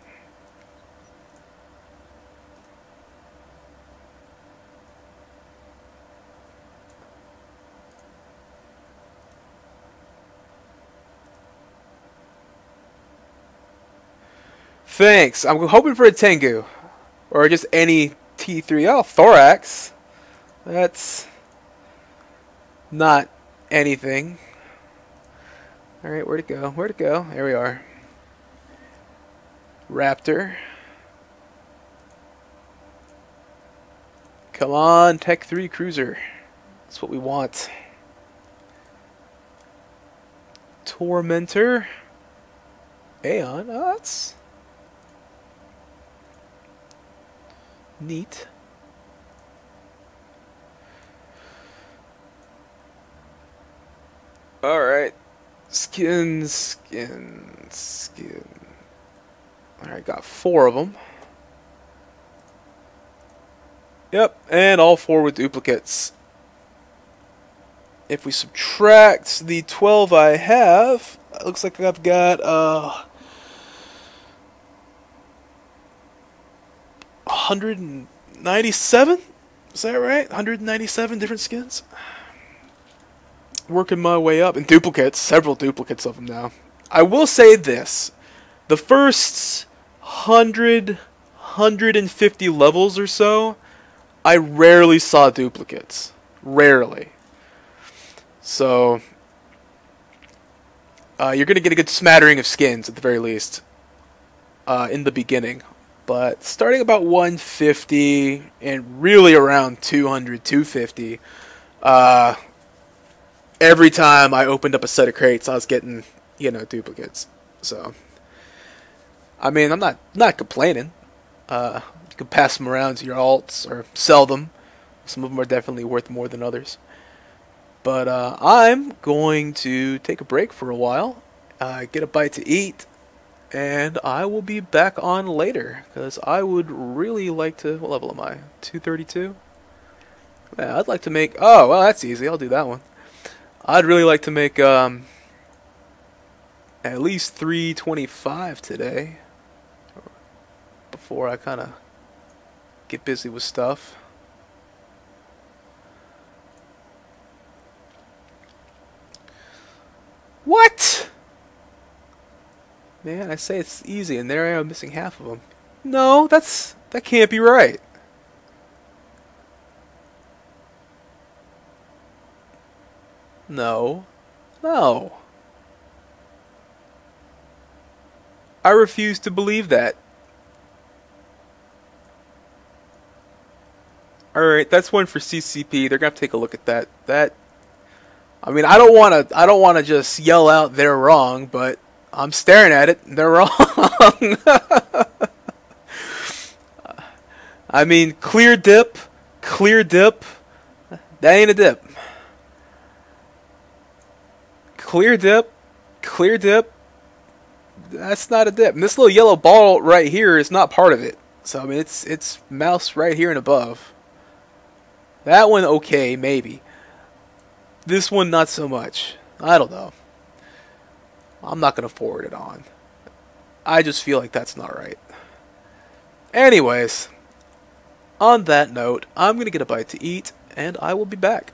Thanks. I'm hoping for a Tengu. Or just any T3. Oh, Thorax. That's not anything. Alright, where'd it go? Where'd it go? There we are. Raptor. Come on, Tech 3 Cruiser. That's what we want. Tormentor. Aeon. Oh, that's neat. Alright. Skin. Alright, got 4 of them. Yep, and all 4 with duplicates. If we subtract the 12 I have, it looks like I've got 197? Is that right? 197 different skins? Working my way up. And duplicates. Several duplicates of them now. I will say this. The first 150 levels or so, I rarely saw duplicates. Rarely. So, you're going to get a good smattering of skins at the very least in the beginning. But starting about 150 and really around 200, 250, every time I opened up a set of crates, I was getting, duplicates. So, I mean, I'm not complaining. You can pass them around to your alts or sell them. Some of them are definitely worth more than others. But I'm going to take a break for a while, get a bite to eat, and I will be back on later, because I would really like to... What level am I? 232? Yeah, I'd like to make... Oh, well, that's easy. I'll do that one. I'd really like to make at least 325 today, before I kind of get busy with stuff. What? Man, I say it's easy, and there I am missing half of them. No, that can't be right. No. No. I refuse to believe that. Alright, that's one for CCP. They're gonna have to take a look at that. I mean, I don't wanna just yell out they're wrong, but I'm staring at it, they're wrong. I mean, clear dip, that ain't a dip. Clear dip, that's not a dip. And this little yellow ball right here is not part of it. So, I mean, it's mouse right here and above. That one, okay, maybe. This one, not so much. I don't know. I'm not going to forward it on. I just feel like that's not right. Anyways, on that note, I'm going to get a bite to eat, and I will be back.